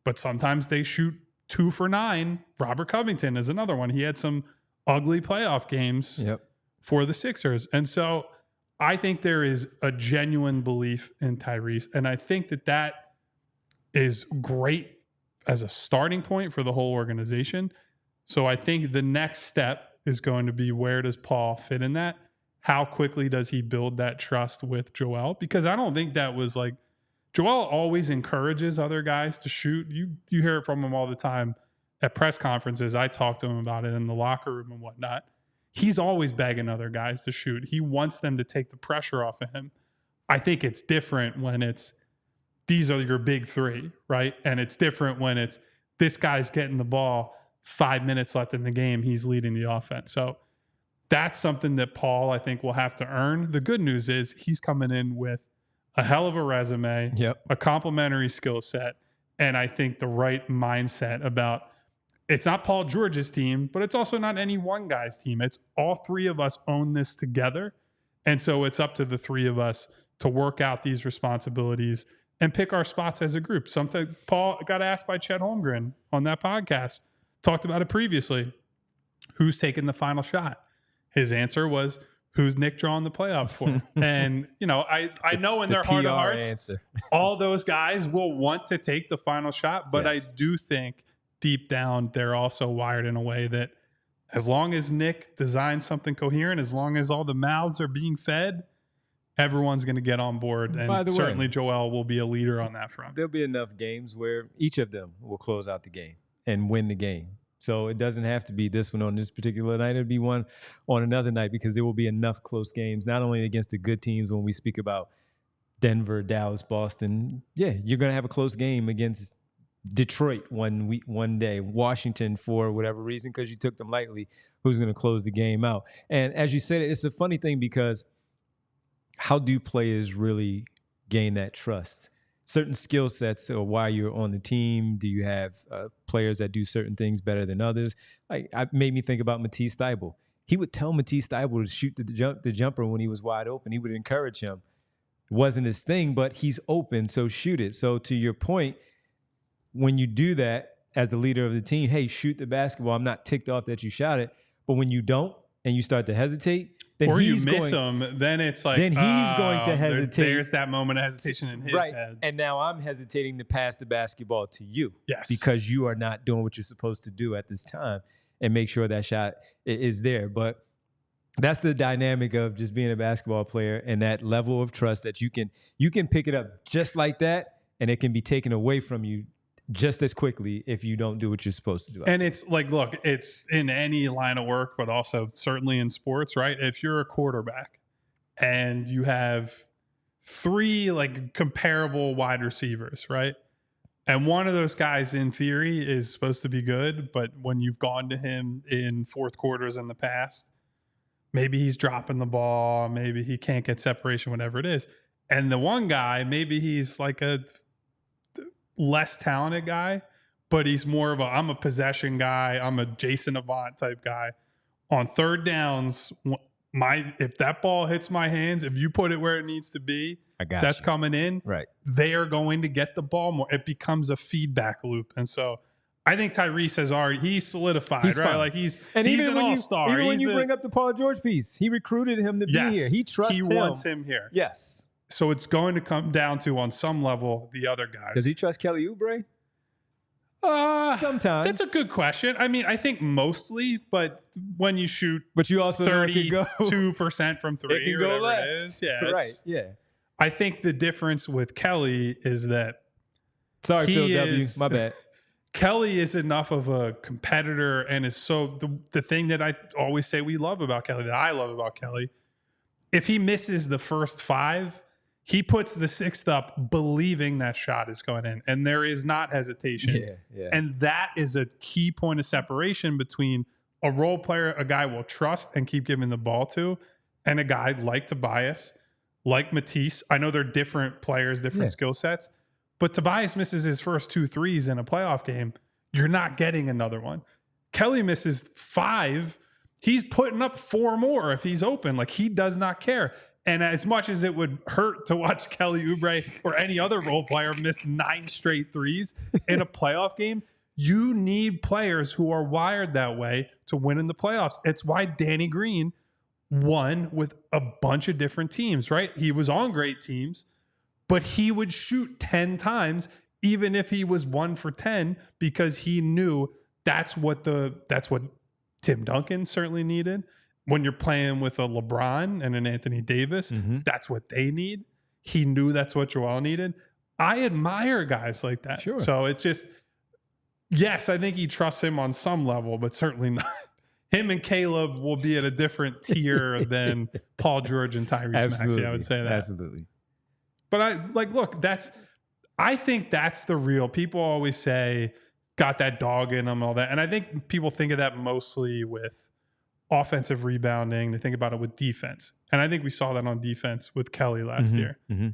But sometimes they shoot 2 for 9. Robert Covington is another one. He had some ugly playoff games for the Sixers. And so I think there is a genuine belief in Tyrese. And I think that is great as a starting point for the whole organization. So I think the next step is going to be, where does Paul fit in that? How quickly does he build that trust with Joel? Because I don't think that was like, Joel always encourages other guys to shoot. You hear it from him all the time at press conferences. I talk to him about it in the locker room and whatnot. He's always begging other guys to shoot. He wants them to take the pressure off of him. I think it's different when it's, these are your big 3, right? And it's different when it's, this guy's getting the ball, 5 minutes left in the game, he's leading the offense. So that's something that Paul, I think, will have to earn. The good news is he's coming in with a hell of a resume, a complementary skill set, and I think the right mindset about, it's not Paul George's team, but it's also not any one guy's team. It's all 3 of us own this together. And so it's up to the 3 of us to work out these responsibilities and pick our spots as a group. Something Paul got asked by Chet Holmgren on that podcast, talked about it previously. Who's taking the final shot? His answer was, who's Nick drawing the playoff for? And, I know in their heart of hearts, answer. all those guys will want to take the final shot. But Yes. I do think deep down, they're also wired in a way that as long as Nick designs something coherent, as long as all the mouths are being fed, everyone's going to get on board. And certainly Joel will be a leader on that front. There'll be enough games where each of them will close out the game and win the game. So it doesn't have to be this one on this particular night. It'll be one on another night because there will be enough close games, not only against the good teams when we speak about Denver, Dallas, Boston. Yeah, you're going to have a close game against Detroit one day, Washington for whatever reason because you took them lightly, who's going to close the game out. And as you said, it's a funny thing because how do players really gain that trust? Certain skill sets or why you're on the team? Do you have players that do certain things better than others? Like, it made me think about Matisse Thybulle. He would tell Matisse Thybulle to shoot the jumper when he was wide open. He would encourage him. It wasn't his thing, but he's open, so shoot it. So to your point, when you do that as the leader of the team, hey, shoot the basketball. I'm not ticked off that you shot it. But when you don't and you start to hesitate, then or you miss him, then it's like, then he's going to hesitate. There's that moment of hesitation in his head. And now I'm hesitating to pass the basketball to you. Yes. Because you are not doing what you're supposed to do at this time and make sure that shot is there. But that's the dynamic of just being a basketball player and that level of trust that you can pick it up just like that and it can be taken away from you just as quickly if you don't do what you're supposed to do. And it's like, look, it's in any line of work, but also certainly in sports, right? If you're a quarterback and you have three like comparable wide receivers, right? And one of those guys in theory is supposed to be good, but when you've gone to him in fourth quarters in the past, maybe he's dropping the ball, maybe he can't get separation, whatever it is. And the one guy, maybe he's like a less talented guy, but he's more of I'm a possession guy. I'm a Jason Avant type guy. On third downs, if that ball hits my hands, if you put it where it needs to be, that's coming in. Right. They are going to get the ball more. It becomes a feedback loop. And so I think Tyrese he's solidified, right? Fine. Like he's an all-star. Even when you bring up the Paul George piece, he recruited him to be here. He trusts him. He wants him here. Yes. So it's going to come down to, on some level, the other guys. Does he trust Kelly Oubre? Sometimes. That's a good question. I mean, I think mostly, but when you shoot you also 32% from three, it can go left. It is, yeah, right. Yeah. I think the difference with Kelly is that Phil W. My bad. Kelly is enough of a competitor and is so the thing that I always say we love about Kelly, that I love about Kelly, if he misses the first five, he puts the sixth up believing that shot is going in, and there is not hesitation. Yeah. And that is a key point of separation between a role player a guy will trust and keep giving the ball to, and a guy like Tobias, like Matisse. I know they're different players, different skill sets, but Tobias misses his first 2 threes in a playoff game. You're not getting another one. Kelly misses 5. He's putting up 4 more if he's open. Like, he does not care. And as much as it would hurt to watch Kelly Oubre or any other role player miss 9 straight threes in a playoff game, you need players who are wired that way to win in the playoffs. It's why Danny Green won with a bunch of different teams, right? He was on great teams, but he would shoot 10 times even if he was 1 for 10 because he knew that's what Tim Duncan certainly needed. When you're playing with a LeBron and an Anthony Davis, that's what they need. He knew that's what Joel needed. I admire guys like that. Sure. So it's just, yes, I think he trusts him on some level, but certainly not. Him and Caleb will be at a different tier than Paul George and Tyrese Maxey. I would say that. Absolutely. But I think that's the real. People always say, got that dog in them, all that. And I think people think of that mostly with offensive rebounding. They think about it with defense. And I think we saw that on defense with Kelly last year. Mm-hmm.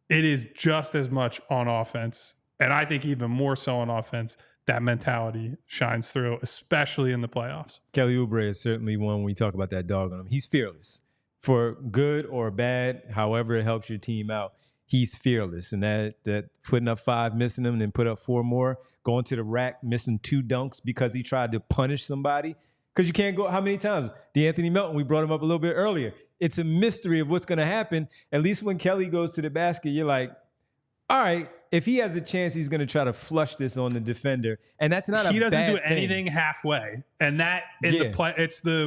It is just as much on offense. And I think even more so on offense, that mentality shines through, especially in the playoffs. Kelly Oubre is certainly one when we talk about that dog on him. He's fearless. For good or bad, however it helps your team out, he's fearless. And that putting up 5, missing them, and then put up 4 more, going to the rack, missing 2 dunks because he tried to punish somebody. Because you can't go, how many times? DeAnthony Melton, we brought him up a little bit earlier. It's a mystery of what's going to happen. At least when Kelly goes to the basket, you're like, all right, if he has a chance, he's going to try to flush this on the defender. And that's not he a doesn't bad do anything thing. halfway. And that in the play,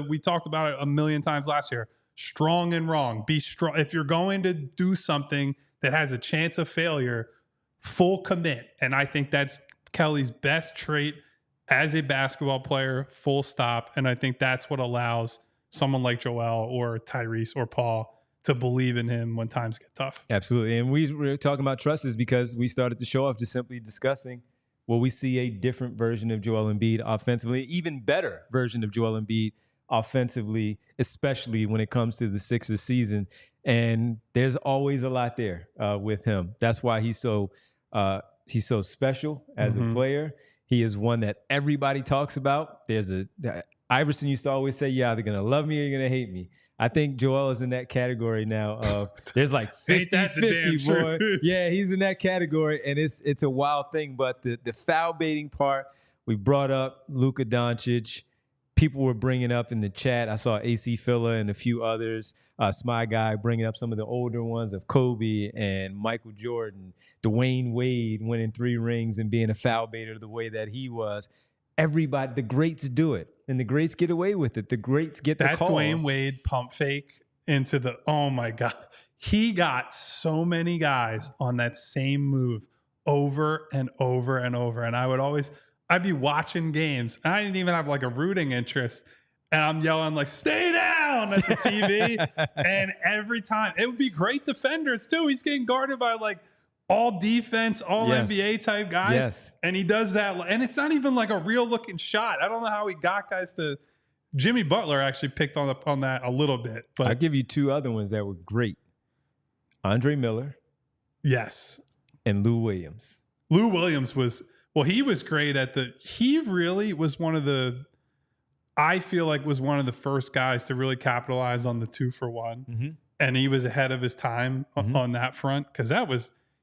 we talked about it a million times last year. Strong and wrong. Be strong. If you're going to do something that has a chance of failure, full commit. And I think that's Kelly's best trait as a basketball player, full stop. And I think that's what allows someone like Joel or Tyrese or Paul to believe in him when times get tough. Absolutely. And we were talking about trust is because we started the show off just simply discussing, well, we see a different version of Joel Embiid offensively, even better version of Joel Embiid offensively, especially when it comes to the Sixers season. And there's always a lot there with him. That's why he's so special as a player. He is one that everybody talks about. Iverson used to always say, you're either going to love me or you're going to hate me. I think Joel is in that category now of there's like 50-50, boy. Yeah, he's in that category, and it's a wild thing. But the foul baiting part, we brought up Luka Doncic. People were bringing up in the chat. I saw AC Filler and a few others, Smy Guy bringing up some of the older ones of Kobe and Michael Jordan, Dwayne Wade winning 3 rings and being a foul baiter the way that he was. Everybody, the greats do it, and the greats get away with it. The greats get the calls. That Dwayne Wade pump fake into the, oh my God. He got so many guys on that same move over and over and over. And I'd be watching games, and I didn't even have like a rooting interest. And I'm yelling like, stay down at the TV. And every time, it would be great defenders too. He's getting guarded by like all defense, all NBA type guys. Yes. And he does that. And it's not even like a real looking shot. I don't know how he got guys to, Jimmy Butler actually picked on that a little bit. But I'll give you 2 other ones that were great. Andre Miller. Yes. And Lou Williams. Lou Williams he was great he really was I feel like was one of the first guys to really capitalize on the 2-for-1. Mm-hmm. And he was ahead of his time on that front. Cause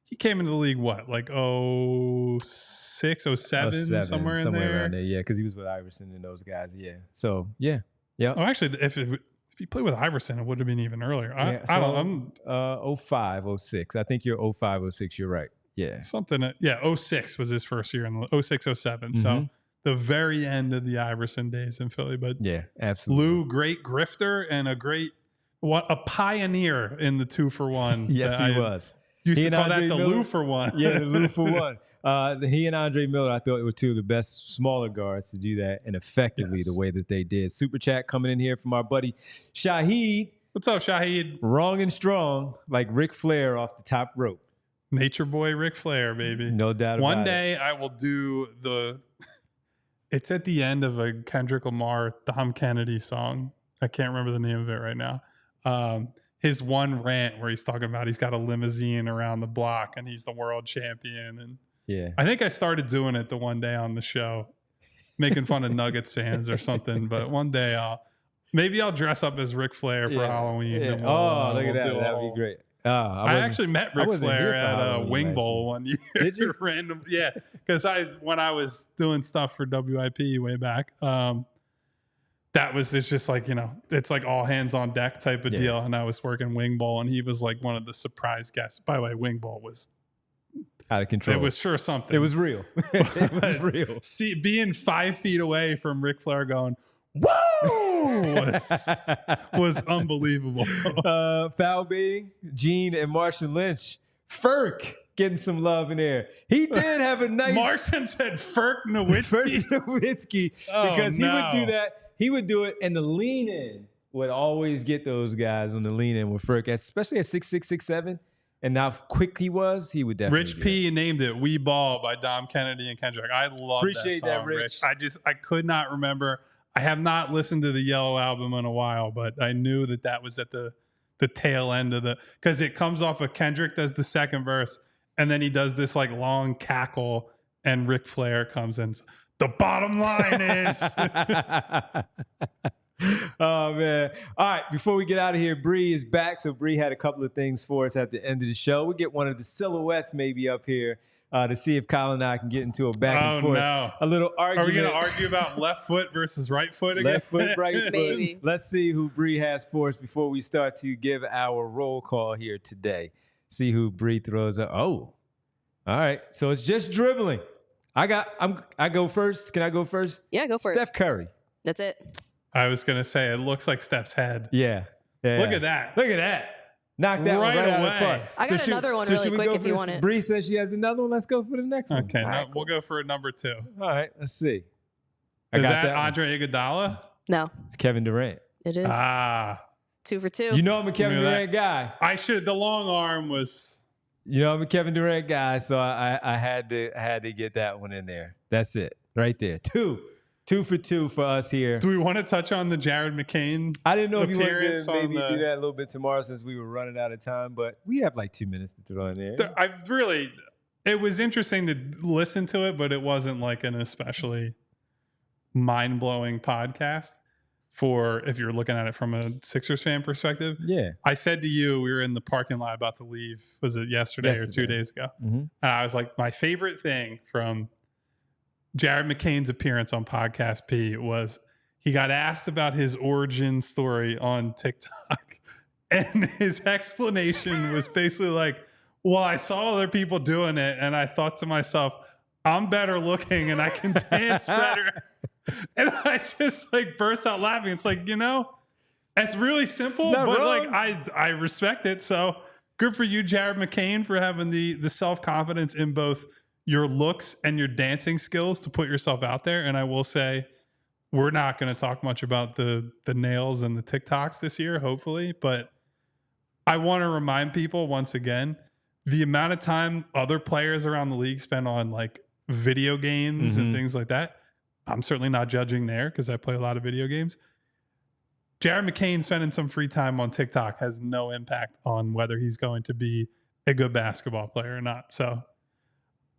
he came into the league, like 06, 07, somewhere in there. Around there. Yeah. Cause he was with Iverson and those guys. Yeah. So yeah. Yeah. Oh, actually, if he played with Iverson, it would have been even earlier. I don't know. 05, 06. I think you're 05, 06. You're right. Yeah. 06 was his first year in the 06, 07. Mm-hmm. So the very end of the Iverson days in Philly. But yeah, absolutely. Lou, great grifter and a pioneer in the 2-for-1. Yes, he was. Used to call that the Lou for one. Yeah, the Lou for one. He and Andre Miller, I thought, were 2 of the best smaller guards to do that, and effectively the way that they did. Super chat coming in here from our buddy Shahid. What's up, Shahid? Wrong and strong, like Ric Flair off the top rope. Nature boy Ric Flair, baby. No doubt about it. One day I will do it's at the end of a Kendrick Lamar, Dom Kennedy song. I can't remember the name of it right now. His one rant where he's talking about he's got a limousine around the block and he's the world champion. And yeah, I think I started doing it the one day on the show, making fun of Nuggets fans or something. But one day I'll dress up as Ric Flair for Halloween. Yeah. And look at that. That'd be great. I actually met Ric Flair at a Wing Bowl one year. Did you? Random, yeah. Because when I was doing stuff for WIP way back, it's just like, it's like all hands on deck type of deal. And I was working Wing Bowl, and he was like one of the surprise guests. By the way, Wing Bowl was out of control. It was sure something. It was real. It was real. See, being 5 feet away from Ric Flair going, whoa, was unbelievable. Foul baiting, Gene and Martian Lynch. Ferk getting some love in there. He did have a nice... Martian said Ferk Nowitzki. Because he would do that. He would do it, and the lean in would always get those guys on the lean in with Ferk, especially at 6'6", 6'7". And how quick he was, he would definitely Rich P named it We Ball by Dom Kennedy and Kendrick. I love Appreciate that song, Rich. I could not remember. I have not listened to the Yellow album in a while, but I knew that was at the tail end of because it comes off of Kendrick does the second verse, and then he does this like long cackle, and Ric Flair comes in. The bottom line is... Oh, man. All right, before we get out of here, Bree is back. So Bree had a couple of things for us at the end of the show. We get one of the silhouettes maybe up here to see if Kyle and I can get into a back and forth, a little Are argument. we going to argue about left foot versus right foot again? Left foot, right foot. Maybe. Let's see who Bree has for us before we start to give our roll call here today. See who Bree throws up. Oh, all right. So it's just dribbling. I go first. Can I go first? Yeah, go for it. Steph Curry. That's it. I was going to say, it looks like Steph's head. Yeah. Look at that. Look at that. Knock that Right one right out of the away. park. I got another one really quick if you want it. Bree says she has another one. Let's go for the next one. Okay, All we'll go for a number 2. All right, let's see. Is that one. Andre Iguodala? No, It's Kevin Durant. it is. 2 for 2. You know I'm a Kevin Look at Durant guy. The long arm was... You know I'm a Kevin Durant guy, so I had to get that one in there. That's it, right there. 2 for 2 for us here. Do we want to touch on the Jared McCain? I didn't know if you wanted appearance to maybe on do that a little bit tomorrow since we were running out of time, but we have like 2 minutes to throw in there. It was interesting to listen to it, but it wasn't like an especially mind-blowing podcast for if you're looking at it from a Sixers fan perspective. Yeah. I said to you, we were in the parking lot about to leave. Was it yesterday or 2 days ago? Mm-hmm. And I was like, my favorite thing from Jared McCain's appearance on Podcast P was he got asked about his origin story on TikTok. And his explanation was basically like, well, I saw other people doing it. And I thought to myself, I'm better looking and I can dance better. And I just like burst out laughing. It's like, it's really simple, but wrong. like I respect it. So good for you, Jared McCain, for having the self-confidence in both your looks and your dancing skills to put yourself out there. And I will say, we're not going to talk much about the nails and the TikToks this year, hopefully, but I want to remind people once again, the amount of time other players around the league spend on like video games and things like that. I'm certainly not judging there because I play a lot of video games. Jared McCain spending some free time on TikTok has no impact on whether he's going to be a good basketball player or not. So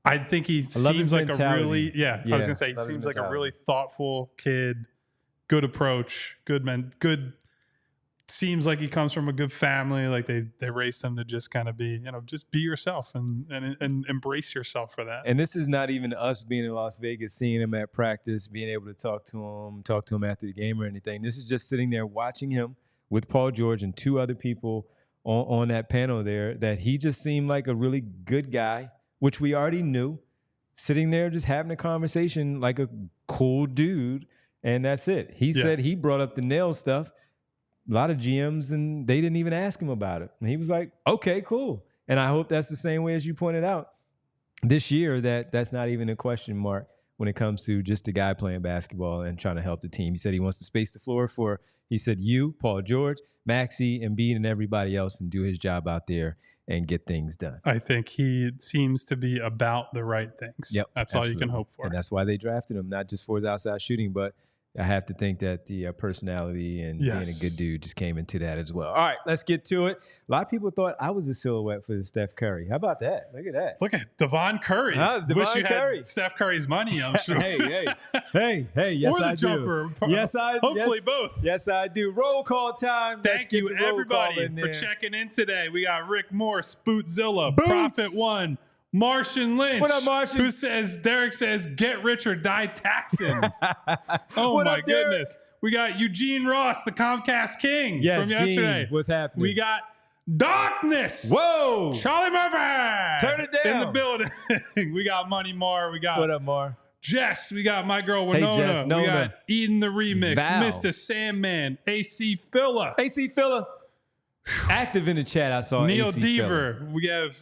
I think he seems like a really, I was going to say, he seems like a really thoughtful kid, good approach, good. Seems like he comes from a good family. Like they raised him to just kind of be, just be yourself and embrace yourself for that. And this is not even us being in Las Vegas, seeing him at practice, being able to talk to him after the game or anything. This is just sitting there watching him with Paul George and 2 other people on that panel there, that he just seemed like a really good guy, which we already knew, sitting there just having a conversation like a cool dude. And that's it. He said he brought up the nail stuff. A lot of GMs, and they didn't even ask him about it. And he was like, okay, cool. And I hope that's the same way as you pointed out this year, that's not even a question mark when it comes to just a guy playing basketball and trying to help the team. He said he wants to space the floor for, he said, you, Paul George, Maxey, Embiid, and everybody else, and do his job out there and get things done. I think he seems to be about the right things. Yep, that's absolutely. all you can hope for. And that's why they drafted him, not just for his outside shooting, but I have to think that the personality and being a good dude just came into that as well. All right, let's get to it. A lot of people thought I was a silhouette for Steph Curry. How about that? Look at that. Look at Devon Curry. Wish you had Steph Curry's money, I'm sure. Hey, yes, or the I jumper. do. Yes, I do. Hopefully both. Yes, I do. Roll call time. Thank you, everybody, for checking in today. We got Rick Moore, Spootzilla, Prophet One, Martian Lynch. What up, Martian? Derek says, get rich or die taxing. Oh, what my up, goodness. We got Eugene Ross, the Comcast King from yesterday. Gene, what's happening? We got Darkness. Whoa. Charlie Murphy. Turn it down. In the building. We got Money Mar. We got what up, Mar? Jess. We got my girl Winona. Hey, Jess, we got Eden the Remix. Val. Mr. Sandman. AC Filla. AC Filla. Active in the chat, I saw Neil AC Deaver. Filla. We have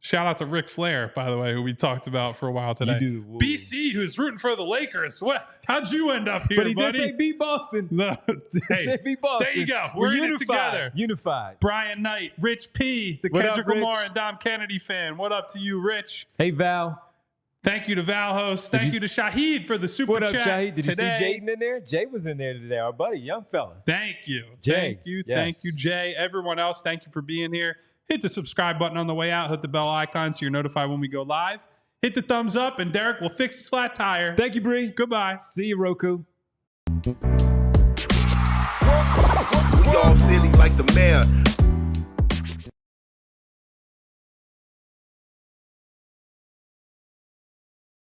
shout out to Ric Flair, by the way, who we talked about for a while today. BC, who's rooting for the Lakers. How'd you end up here, but he buddy? did say beat Boston. No, He said beat Boston. There you go. We're in it together. Unified. Brian Knight, Rich P, the What Kendrick up, Lamar Rich? and Dom Kennedy fan. What up to you, Rich? Hey, Val. Thank you to Val Host. Thank you to Shahid for the super What up, chat Shahid? Did today. you see Jaden in there? Jay was in there today, our buddy, young fella. Thank you. Jay. Thank you. Yes. Thank you, Jay. Everyone else, thank you for being here. Hit the subscribe button on the way out. Hit the bell icon so you're notified when we go live. Hit the thumbs up, and Derek will fix his flat tire. Thank you, Bree. Goodbye. See you, Roku. We all silly like the mayor.